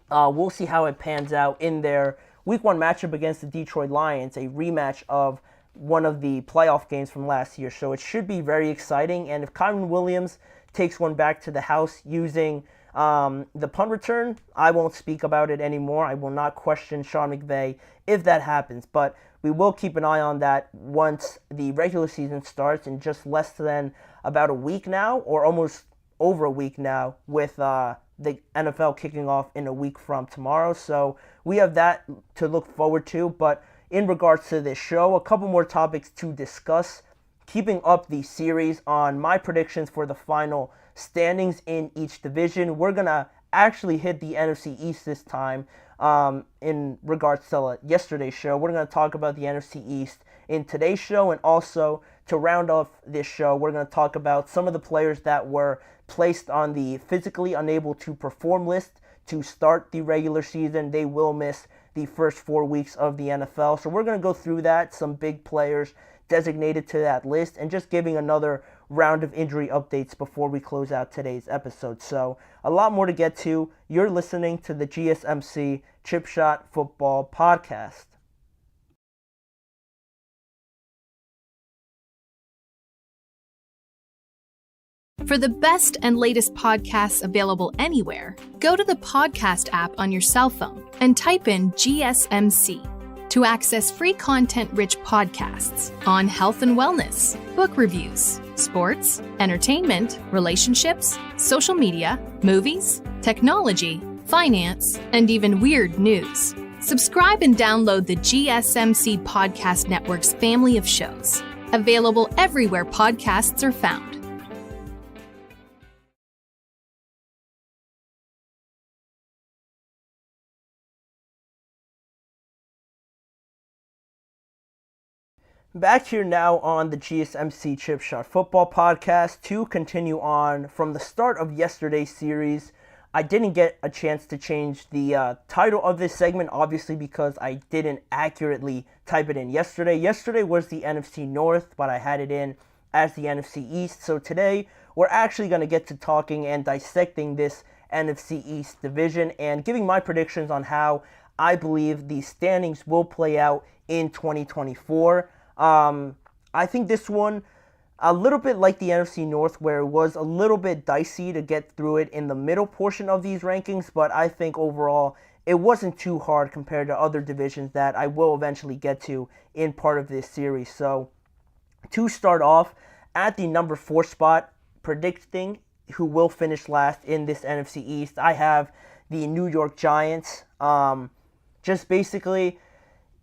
we'll see how it pans out in their Week 1 matchup against the Detroit Lions, a rematch of one of the playoff games from last year. So it should be very exciting. And if Kyren Williams takes one back to the house using the punt return, I won't speak about it anymore. I will not question Sean McVay if that happens. But we will keep an eye on that once the regular season starts in just less than about a week now, or almost over a week now, with the NFL kicking off in a week from tomorrow. So we have that to look forward to. But in regards to this show, a couple more topics to discuss. Keeping up the series on my predictions for the final standings in each division. We're going to actually hit the NFC East this time. In regards to yesterday's show, we're going to talk about the NFC East in today's show, and also to round off this show, we're going to talk about some of the players that were placed on the physically unable to perform list to start the regular season. They will miss the first 4 weeks of the NFL. So we're going to go through that, some big players designated to that list, and just giving another round of injury updates before we close out today's episode. So a lot more to get to. You're listening to the GSMC Chip Shot Football Podcast. For the best and latest podcasts available anywhere, go to the podcast app on your cell phone and type in GSMC to access free content-rich podcasts on health and wellness, book reviews, sports, entertainment, relationships, social media, movies, technology, finance, and even weird news. Subscribe and download the GSMC Podcast Network's family of shows, available everywhere podcasts are found. Back here now on the GSMC Chip Shot Football Podcast to continue on from the start of yesterday's series. I didn't get a chance to change the title of this segment, obviously, because I didn't accurately type it in yesterday. Yesterday was the NFC North, but I had it in as the NFC East. So today, we're actually going to get to talking and dissecting this NFC East division and giving my predictions on how I believe the standings will play out in 2024. I think this one, a little bit like the NFC North, where it was a little bit dicey to get through it in the middle portion of these rankings, but I think overall it wasn't too hard compared to other divisions that I will eventually get to in part of this series. So to start off, at the number 4 spot, predicting who will finish last in this NFC East, I have the New York Giants. Just basically,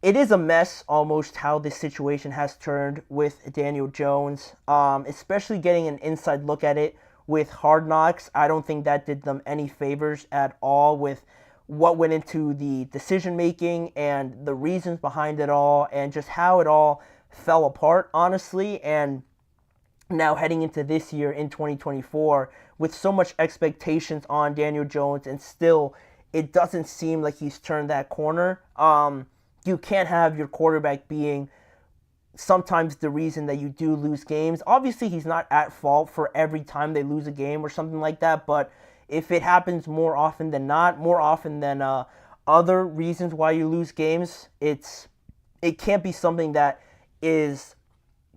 it is a mess almost how this situation has turned with Daniel Jones, especially getting an inside look at it with Hard Knocks. I don't think that did them any favors at all with what went into the decision making and the reasons behind it all and just how it all fell apart, honestly. And now heading into this year in 2024 with so much expectations on Daniel Jones, and still it doesn't seem like he's turned that corner. You can't have your quarterback being sometimes the reason that you do lose games. Obviously, he's not at fault for every time they lose a game or something like that, but if it happens more often than not, more often than other reasons why you lose games, it can't be something that is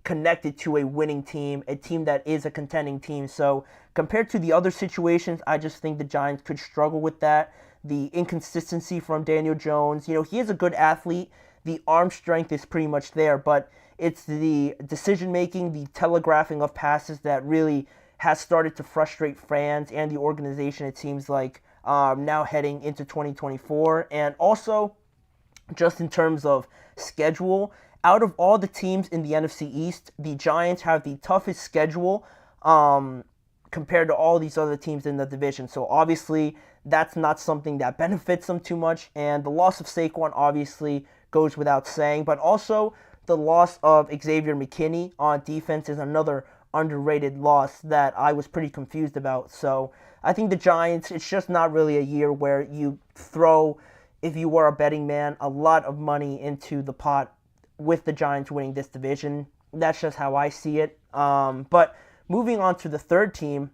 connected to a winning team, a team that is a contending team. So compared to the other situations, I just think the Giants could struggle with that. The inconsistency from Daniel Jones. He is a good athlete. the arm strength is pretty much there, but it's the decision-making, the telegraphing of passes that really has started to frustrate fans and the organization, it seems like, now heading into 2024. And also, just in terms of schedule, out of all the teams in the NFC East, the Giants have the toughest schedule compared to all these other teams in the division. So obviously, that's not something that benefits them too much. And the loss of Saquon obviously goes without saying. But also, the loss of Xavier McKinney on defense is another underrated loss that I was pretty confused about. So I think the Giants, it's just not really a year where you throw, if you were a betting man, a lot of money into the pot with the Giants winning this division. That's just how I see it. But moving on to the third team,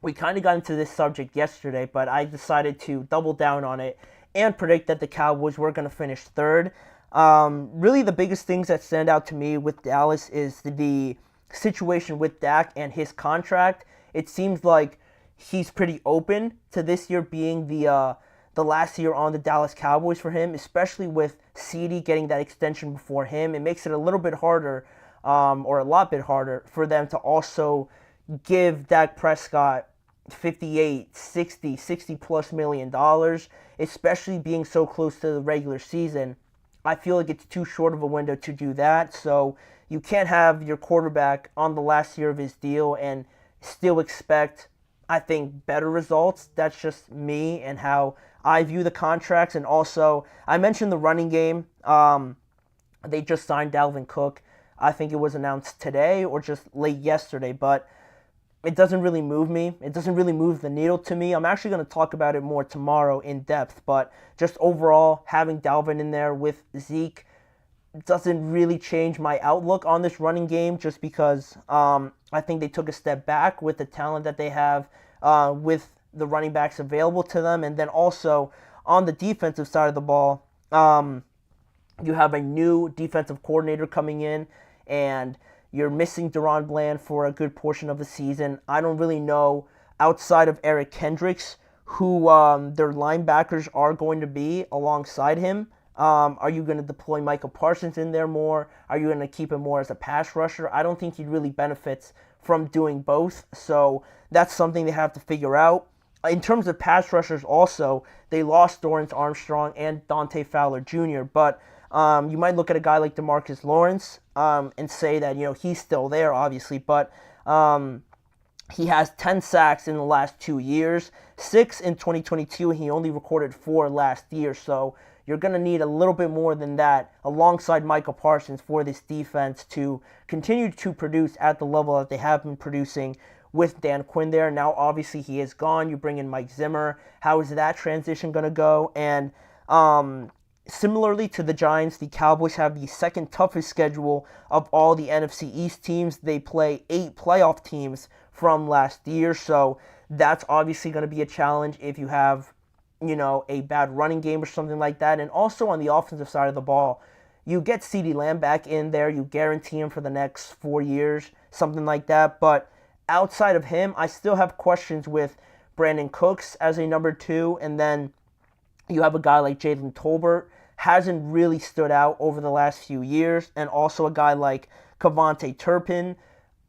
we kind of got into this subject yesterday, but I decided to double down on it and predict that the Cowboys were going to finish third. Really, the biggest things that stand out to me with Dallas is the situation with Dak and his contract. It seems like he's pretty open to this year being the last year on the Dallas Cowboys for him, especially with CeeDee getting that extension before him. It makes it a little bit harder, or a lot bit harder, for them to also give Dak Prescott 58, 60 plus $60 million, especially being so close to the regular season. I feel like it's too short of a window to do that. So you can't have your quarterback on the last year of his deal and still expect, I think, better results. That's just me and how I view the contracts. And also, I mentioned the running game. They just signed Dalvin Cook. I think it was announced today or just late yesterday, but it doesn't really move me. It doesn't really move the needle to me. I'm actually going to talk about it more tomorrow in depth, but just overall, having Dalvin in there with Zeke doesn't really change my outlook on this running game, just because I think they took a step back with the talent that they have with the running backs available to them. And then also on the defensive side of the ball, you have a new defensive coordinator coming in, and you're missing Deron Bland for a good portion of the season. I don't really know, outside of Eric Kendricks, who their linebackers are going to be alongside him. Are you going to deploy Micah Parsons in there more? Are you going to keep him more as a pass rusher? I don't think he really benefits from doing both, so that's something they have to figure out. In terms of pass rushers also, they lost Dorrance Armstrong and Dante Fowler Jr., but you might look at a guy like DeMarcus Lawrence and say that, he's still there, obviously, but he has 10 sacks in the last 2 years, 6 in 2022, and he only recorded 4 last year, so you're going to need a little bit more than that alongside Micah Parsons for this defense to continue to produce at the level that they have been producing with Dan Quinn there. Now, obviously, he is gone. You bring in Mike Zimmer. How is that transition going to go? And similarly to the Giants, the Cowboys have the second toughest schedule of all the NFC East teams. They play 8 playoff teams from last year, so that's obviously going to be a challenge if you have, a bad running game or something like that. And also on the offensive side of the ball, you get CeeDee Lamb back in there, you guarantee him for the next 4 years, something like that. But outside of him, I still have questions with Brandon Cooks as a number 2, and then you have a guy like Jalen Tolbert, hasn't really stood out over the last few years, and also a guy like Kevontae Turpin.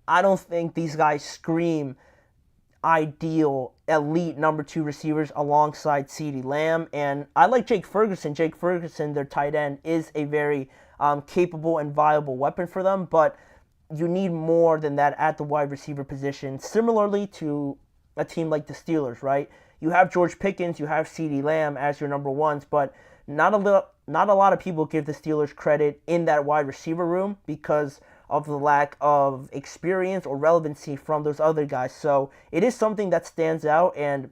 I don't think these guys scream ideal elite number 2 receivers alongside CeeDee Lamb. And I like Jake Ferguson. Jake Ferguson, their tight end, is a very capable and viable weapon for them, but you need more than that at the wide receiver position, similarly to a team like the Steelers, right? You have George Pickens, you have CeeDee Lamb as your number 1s, but not a lot of people give the Steelers credit in that wide receiver room because of the lack of experience or relevancy from those other guys. So it is something that stands out, and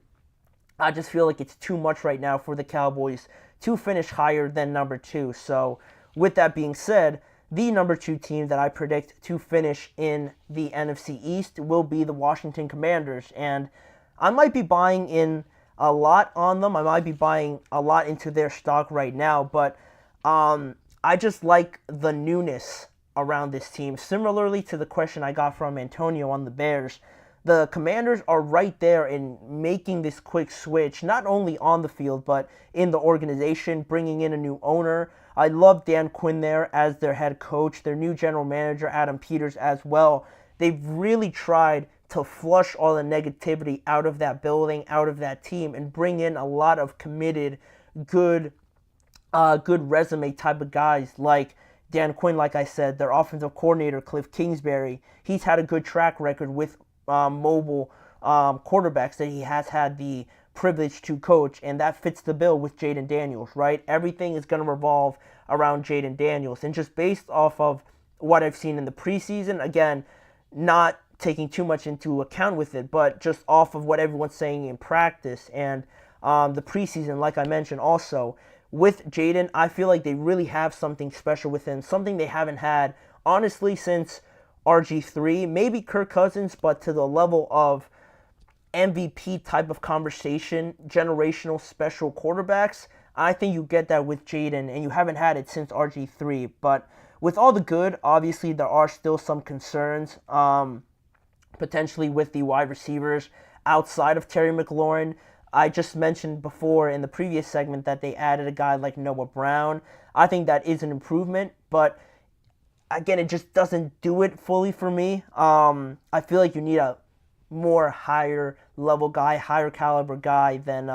I just feel like it's too much right now for the Cowboys to finish higher than number 2. So with that being said, the number 2 team that I predict to finish in the NFC East will be the Washington Commanders, and I might be buying in a lot on them. I might be buying a lot into their stock right now, but I just like the newness around this team. Similarly to the question I got from Antonio on the Bears, the Commanders are right there in making this quick switch, not only on the field, but in the organization, bringing in a new owner, I love Dan Quinn there as their head coach, their new general manager, Adam Peters, as well. They've really tried to flush all the negativity out of that building, out of that team, and bring in a lot of committed, good resume type of guys like Dan Quinn, like I said, their offensive coordinator, Cliff Kingsbury. He's had a good track record with mobile quarterbacks that he has had the privilege to coach, and that fits the bill with Jaden Daniels, right? Everything is going to revolve around Jaden Daniels. And just based off of what I've seen in the preseason, again, not taking too much into account with it, but just off of what everyone's saying in practice and the preseason, like I mentioned also, with Jaden, I feel like they really have something special with him, something they haven't had, honestly, since RG3, maybe Kirk Cousins, but to the level of MVP type of conversation, generational special quarterbacks. I think you get that with Jaden, and you haven't had it since RG3. But with all the good, obviously there are still some concerns, potentially with the wide receivers outside of Terry McLaurin. I just mentioned before in the previous segment that they added a guy like Noah Brown. I think that is an improvement, but again, it just doesn't do it fully for me. I feel like you need a more higher level guy, higher caliber guy than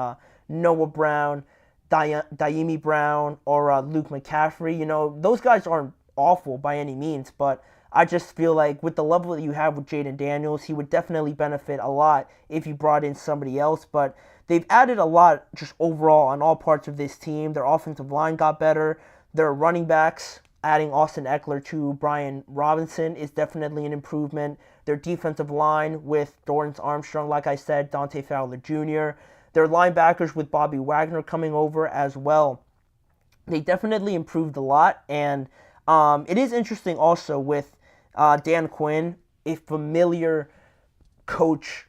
Noah Brown, Daimi Brown, or Luke McCaffrey. You know, those guys aren't awful by any means, but I just feel like with the level that you have with Jaden Daniels, he would definitely benefit a lot if you brought in somebody else. But they've added a lot just overall on all parts of this team. Their offensive line got better. Their running backs, adding Austin Eckler to Brian Robinson, is definitely an improvement. Their defensive line with Dorrance Armstrong, like I said, Dante Fowler Jr. Their linebackers with Bobby Wagner coming over as well. They definitely improved a lot. And it is interesting also with Dan Quinn, a familiar coach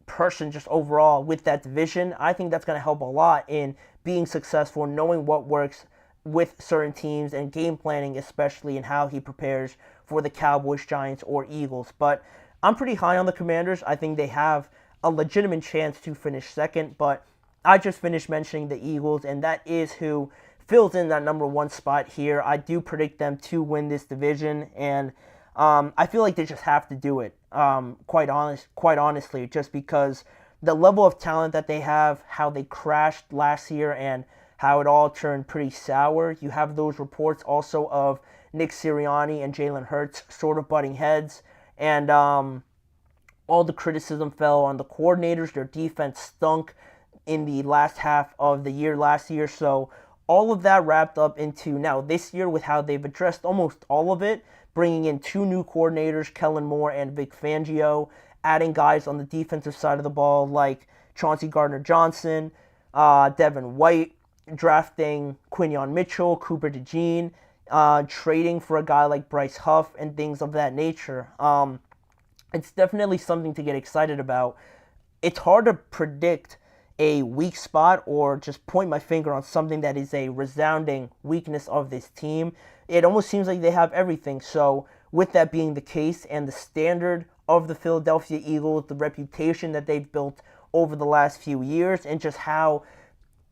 person just overall with that division. I think that's going to help a lot in being successful, knowing what works with certain teams and game planning, especially in how he prepares for the Cowboys, Giants, or Eagles. But I'm pretty high on the Commanders. I think they have a legitimate chance to finish second, but I just finished mentioning the Eagles, and that is who fills in that number one spot here. I do predict them to win this division, and I feel like they just have to do it, quite honestly, just because the level of talent that they have, how they crashed last year, and how it all turned pretty sour. You have those reports also of Nick Sirianni and Jalen Hurts sort of butting heads, and all the criticism fell on the coordinators. Their defense stunk in the last half of the year last year, so all of that wrapped up into now this year with how they've addressed almost all of it, bringing in two new coordinators, Kellen Moore and Vic Fangio, adding guys on the defensive side of the ball like Chauncey Gardner-Johnson, Devin White, drafting Quinyon Mitchell, Cooper DeJean, trading for a guy like Bryce Huff, and things of that nature. It's definitely something to get excited about. It's hard to predict a weak spot or just point my finger on something that is a resounding weakness of this team. It almost seems like they have everything. So with that being the case, and the standard of the Philadelphia Eagles, the reputation that they've built over the last few years, and just how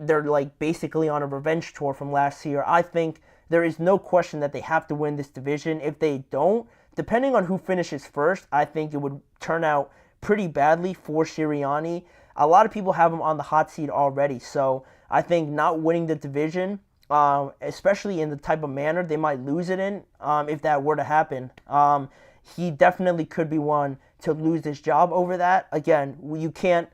they're like basically on a revenge tour from last year, I think there is no question that they have to win this division. If they don't, depending on who finishes first, I think it would turn out pretty badly for Sirianni. A lot of people have him on the hot seat already, so I think not winning the division, especially in the type of manner they might lose it in, if that were to happen, he definitely could be one to lose his job over that. Again, you can't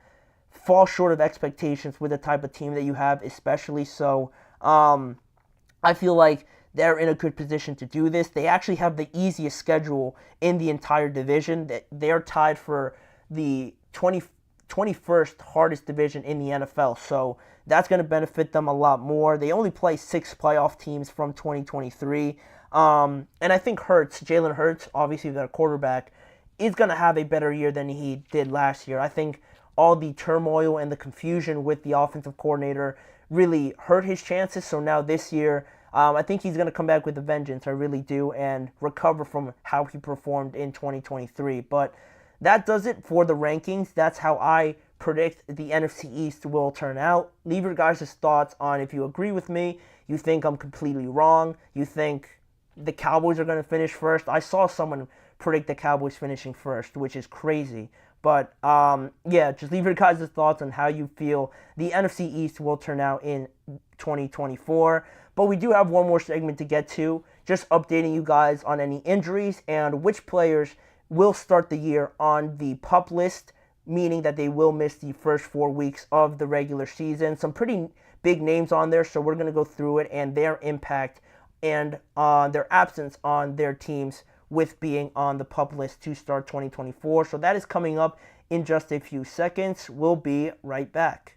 fall short of expectations with the type of team that you have, especially so. I feel like they're in a good position to do this. They actually have the easiest schedule in the entire division. They're tied for the 21st hardest division in the NFL, so that's going to benefit them a lot more. They only play 6 playoff teams from 2023, and I think Jalen Hurts, obviously their quarterback, is going to have a better year than he did last year. I think all the turmoil and the confusion with the offensive coordinator really hurt his chances, so now this year, I think he's going to come back with a vengeance, I really do, and recover from how he performed in 2023, but that does it for the rankings. That's how I predict the NFC East will turn out. Leave your guys' thoughts on if you agree with me, you think I'm completely wrong, you think the Cowboys are going to finish first. I saw someone predict the Cowboys finishing first, which is crazy. But, just leave your guys' thoughts on how you feel the NFC East will turn out in 2024. But we do have one more segment to get to, just updating you guys on any injuries and which players will start the year on the PUP list, meaning that they will miss the first 4 weeks of the regular season. Some pretty big names on there, so we're going to go through it and their impact and their absence on their teams with being on the PUP list to start 2024. So that is coming up in just a few seconds. We'll be right back.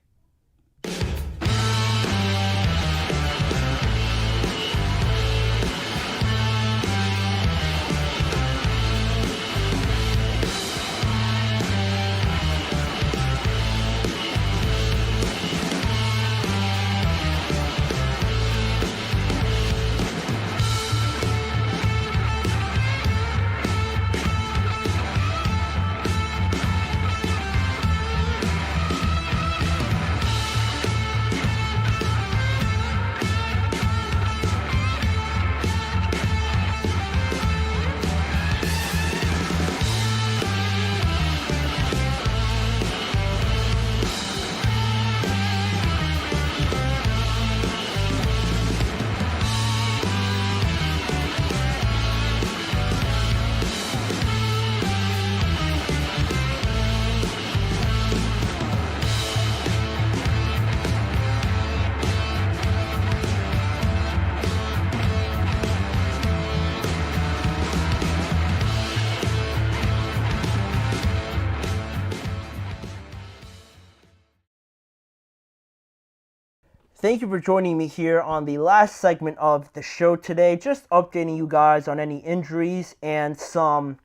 Thank you for joining me here on the last segment of the show today. Just updating you guys on any injuries and some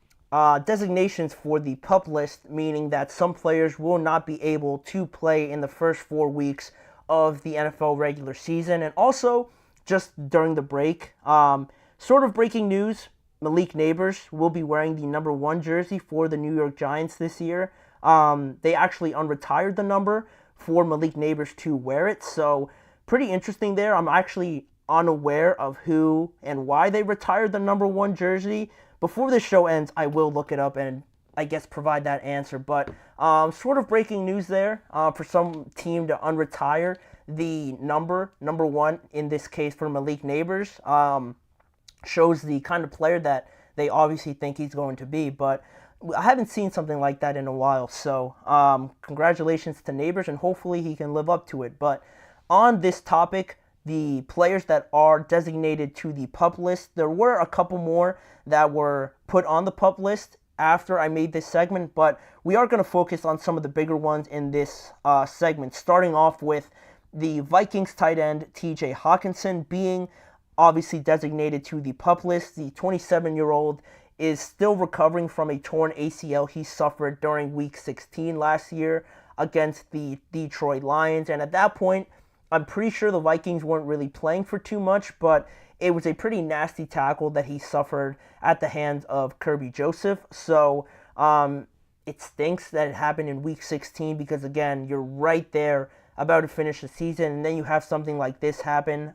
designations for the PUP list, meaning that some players will not be able to play in the first 4 weeks of the NFL regular season. And also, just during the break, sort of breaking news, Malik Neighbors will be wearing the number 1 jersey for the New York Giants this year. They actually unretired the number for Malik Neighbors to wear it, so pretty interesting there. I'm actually unaware of who and why they retired the number 1 jersey. Before the show ends, I will look it up and I guess provide that answer. But sort of breaking news there for some team to unretire the number 1, in this case for Malik Neighbors. Shows the kind of player that they obviously think he's going to be. But I haven't seen something like that in a while. So congratulations to Neighbors, and hopefully he can live up to it. But on this topic, the players that are designated to the PUP list, there were a couple more that were put on the PUP list after I made this segment, but we are going to focus on some of the bigger ones in this segment, starting off with the Vikings tight end TJ Hawkinson being obviously designated to the PUP list. The 27-year-old is still recovering from a torn ACL he suffered during Week 16 last year against the Detroit Lions, and at that point, I'm pretty sure the Vikings weren't really playing for too much, but it was a pretty nasty tackle that he suffered at the hands of Kirby Joseph. So it stinks that it happened in Week 16 because, again, you're right there about to finish the season, and then you have something like this happen.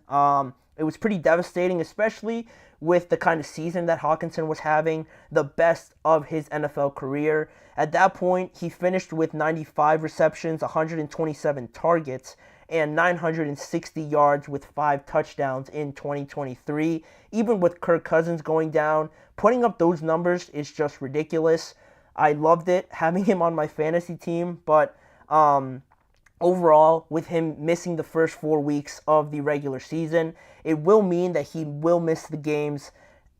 It was pretty devastating, especially with the kind of season that Hawkinson was having, the best of his NFL career. At that point, he finished with 95 receptions, 127 targets, and 960 yards with 5 touchdowns in 2023. Even with Kirk Cousins going down, putting up those numbers is just ridiculous. I loved it, having him on my fantasy team, but overall, with him missing the first 4 weeks of the regular season, it will mean that he will miss the games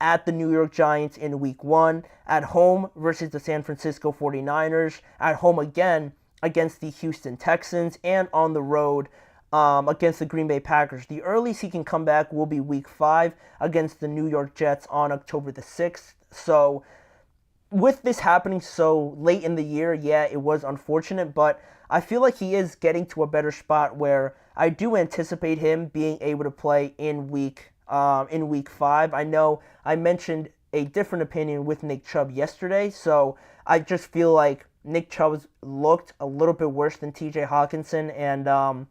at the New York Giants in Week 1, at home versus the San Francisco 49ers, at home again against the Houston Texans, and on the road against the Green Bay Packers. The earliest he can come back will be Week 5 against the New York Jets on October the 6th. So with this happening so late in the year, yeah, it was unfortunate, but I feel like he is getting to a better spot where I do anticipate him being able to play in Week 5. I know I mentioned a different opinion with Nick Chubb yesterday, so I just feel like Nick Chubb looked a little bit worse than TJ Hawkinson, and a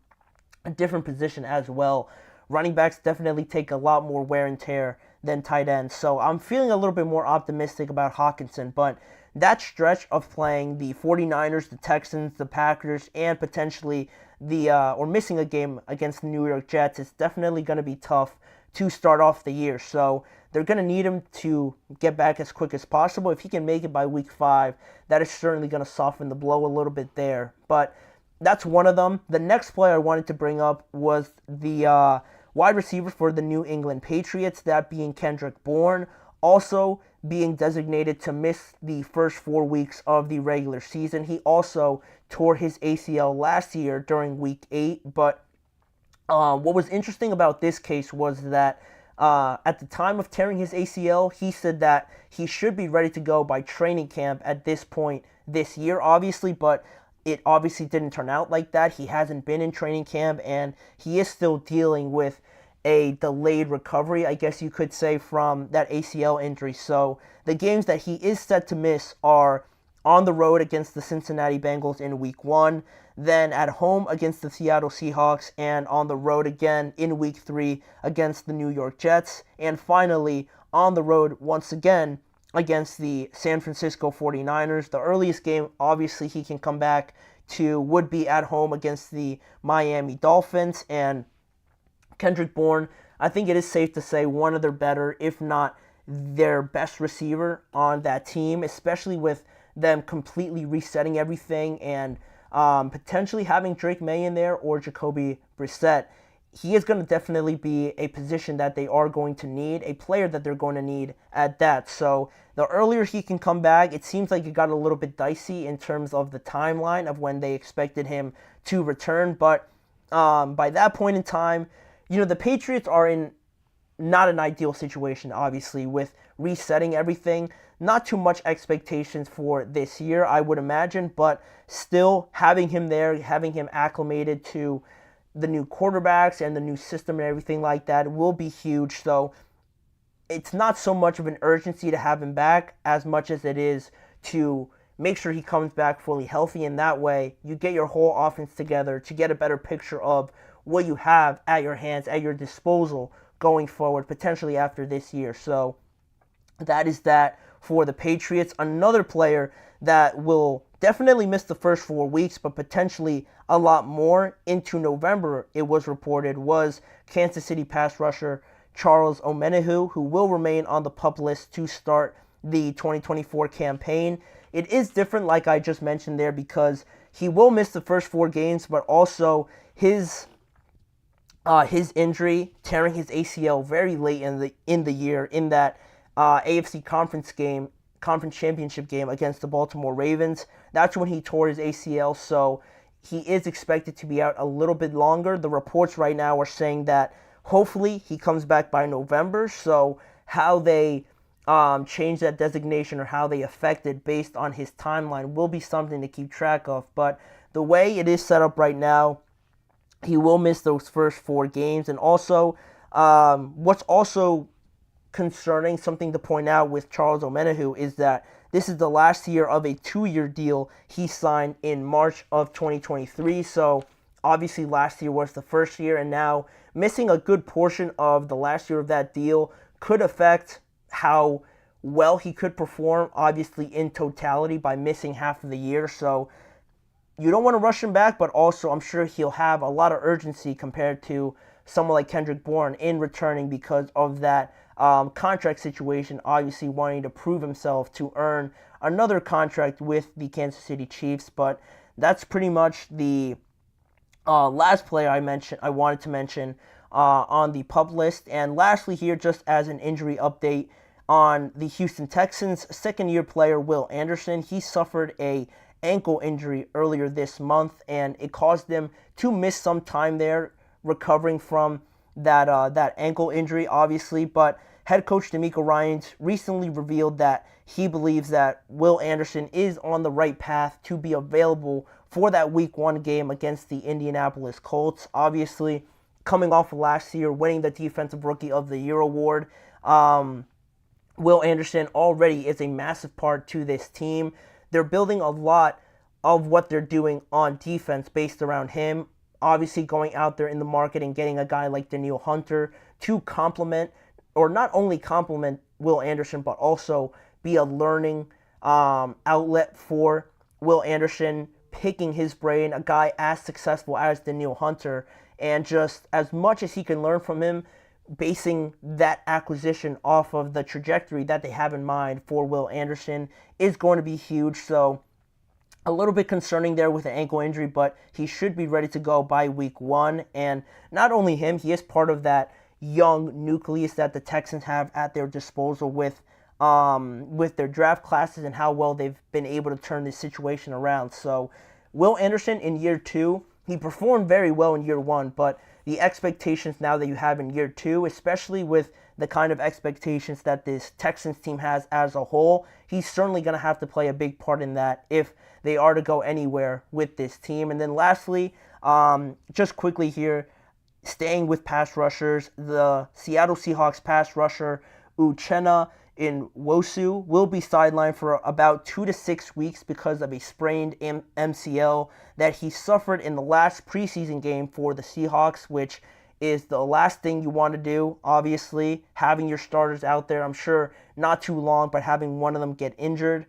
different position as well. Running backs definitely take a lot more wear and tear than tight ends. So I'm feeling a little bit more optimistic about Hawkinson. But that stretch of playing the 49ers, the Texans, the Packers, and potentially or missing a game against the New York Jets is definitely going to be tough to start off the year. So they're going to need him to get back as quick as possible. If he can make it by week 5, that is certainly going to soften the blow a little bit there. But that's one of them. The next player I wanted to bring up was the wide receiver for the New England Patriots, that being Kendrick Bourne, also being designated to miss the first 4 weeks of the regular season. He also tore his ACL last year during week 8, but what was interesting about this case was that at the time of tearing his ACL, he said that he should be ready to go by training camp at this point this year, obviously, but it obviously didn't turn out like that. He hasn't been in training camp, and he is still dealing with a delayed recovery, I guess you could say, from that ACL injury. So the games that he is set to miss are on the road against the Cincinnati Bengals in week 1, then at home against the Seattle Seahawks, and on the road again in week 3 against the New York Jets, and finally on the road once again against the San Francisco 49ers. The earliest game, obviously, he can come back to would be at home against the Miami Dolphins. And Kendrick Bourne, I think it is safe to say, one of their better, if not their best receiver on that team, especially with them completely resetting everything and potentially having Drake May in there or Jacoby Brissett. He is going to definitely be a position that they are going to need, a player that they're going to need at that. So the earlier he can come back, it seems like it got a little bit dicey in terms of the timeline of when they expected him to return. But by that point in time, the Patriots are in not an ideal situation, obviously, with resetting everything. Not too much expectations for this year, I would imagine, but still having him there, having him acclimated to the new quarterbacks and the new system and everything like that will be huge. So it's not so much of an urgency to have him back as much as it is to make sure he comes back fully healthy. And that way you get your whole offense together to get a better picture of what you have at your hands, at your disposal going forward, potentially after this year. So that is that for the Patriots. Another player that will definitely miss the first 4 weeks, but potentially a lot more into November, it was reported, was Kansas City pass rusher Charles Omenihu, who will remain on the PUP list to start the 2024 campaign. It is different, like I just mentioned there, because he will miss the first 4 games, but also his injury, tearing his ACL very late in the year in that AFC conference championship game against the Baltimore Ravens. That's when he tore his ACL, so he is expected to be out a little bit longer. The reports right now are saying that hopefully he comes back by November. So how they change that designation or how they affect it based on his timeline will be something to keep track of. But the way it is set up right now, he will miss those first 4 games. And also, what's also concerning, something to point out with Charles Omenihu, is that this is the last year of a 2-year deal he signed in March of 2023. So obviously last year was the first year, and now missing a good portion of the last year of that deal could affect how well he could perform, obviously in totality, by missing half of the year. So you don't want to rush him back, but also I'm sure he'll have a lot of urgency compared to someone like Kendrick Bourne in returning because of that contract situation, obviously wanting to prove himself to earn another contract with the Kansas City Chiefs. But that's pretty much the last player I wanted to mention on the PUP list. And lastly here, just as an injury update on the Houston Texans, second-year player Will Anderson. He suffered a ankle injury earlier this month, and it caused him to miss some time there recovering from that ankle injury, obviously. But head coach DeMeco Ryans recently revealed that he believes that Will Anderson is on the right path to be available for that Week 1 game against the Indianapolis Colts. Obviously, coming off of last year, winning the Defensive Rookie of the Year award, Will Anderson already is a massive part to this team. They're building a lot of what they're doing on defense based around him. Obviously going out there in the market and getting a guy like Danielle Hunter to complement, or not only complement Will Anderson, but also be a learning outlet for Will Anderson, picking his brain, a guy as successful as Danielle Hunter, and just as much as he can learn from him, basing that acquisition off of the trajectory that they have in mind for Will Anderson is going to be huge. So a little bit concerning there with an ankle injury, but he should be ready to go by week 1. And not only him, he is part of that young nucleus that the Texans have at their disposal with their draft classes and how well they've been able to turn this situation around. So Will Anderson in year 2, he performed very well in year 1, but the expectations now that you have in year 2, especially with the kind of expectations that this Texans team has as a whole, he's certainly going to have to play a big part in that if they are to go anywhere with this team. And then lastly, just quickly here, staying with pass rushers, the Seattle Seahawks pass rusher Uchenna Nwosu will be sidelined for about 2 to 6 weeks because of a sprained MCL that he suffered in the last preseason game for the Seahawks, which is the last thing you want to do, obviously, having your starters out there. I'm sure not too long, but having one of them get injured.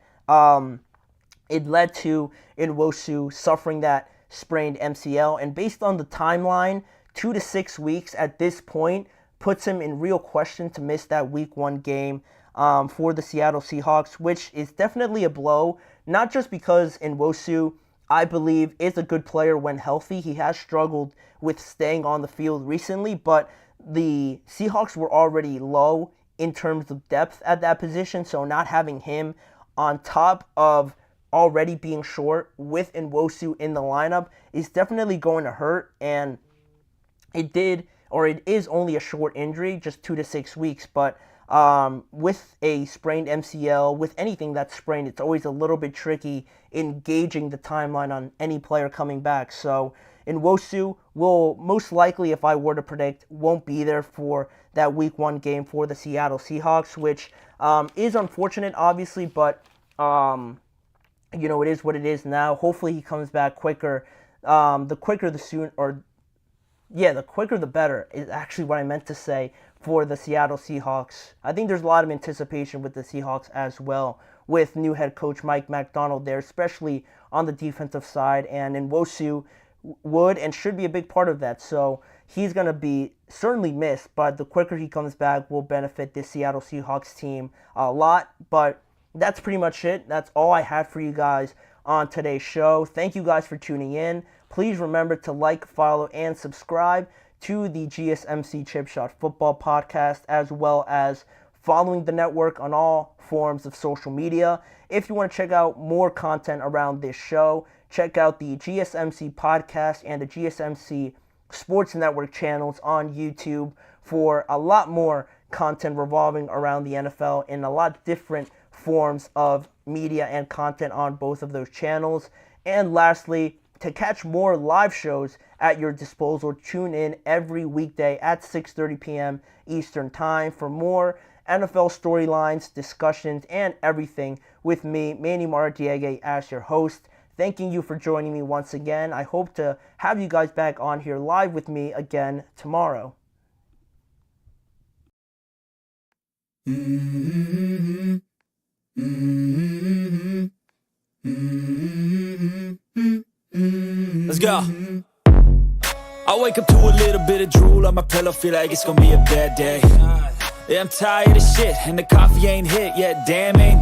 It led to Nwosu suffering that sprained MCL, and based on the timeline, 2 to 6 weeks at this point puts him in real question to miss that week 1 game for the Seattle Seahawks, which is definitely a blow, not just because Nwosu, I believe, is a good player when healthy. He has struggled with staying on the field recently, but the Seahawks were already low in terms of depth at that position, so not having him on top of already being short with Nwosu in the lineup is definitely going to hurt, and it is only a short injury, just 2 to 6 weeks, but with a sprained MCL, with anything that's sprained, it's always a little bit tricky engaging the timeline on any player coming back. So Nwosu will most likely, if I were to predict, won't be there for that week 1 game for the Seattle Seahawks, which is unfortunate, obviously, but it is what it is now. Hopefully he comes back quicker. The quicker the better is actually what I meant to say for the Seattle Seahawks. I think there's a lot of anticipation with the Seahawks as well, with new head coach Mike Macdonald there, especially on the defensive side, and Nwosu would and should be a big part of that. So he's going to be certainly missed, but the quicker he comes back will benefit the Seattle Seahawks team a lot. But that's pretty much it. That's all I had for you guys on today's show. Thank you guys for tuning in. Please remember to like, follow, and subscribe to the GSMC Chip Shot Football Podcast, as well as following the network on all forms of social media. If you want to check out more content around this show, check out the GSMC Podcast and the GSMC Sports Network channels on YouTube for a lot more content revolving around the NFL in a lot different forms of media and content on both of those channels. And lastly, to catch more live shows at your disposal, tune in every weekday at 6:30 p.m. Eastern Time for more NFL storylines, discussions, and everything with me, Manny Maradiaga, as your host. Thanking you for joining me once again. I hope to have you guys back on here live with me again tomorrow. Let's go. I wake up to a little bit of drool on my pillow, feel like it's gonna be a bad day. Yeah, I'm tired of shit, and the coffee ain't hit yet, damn ain't that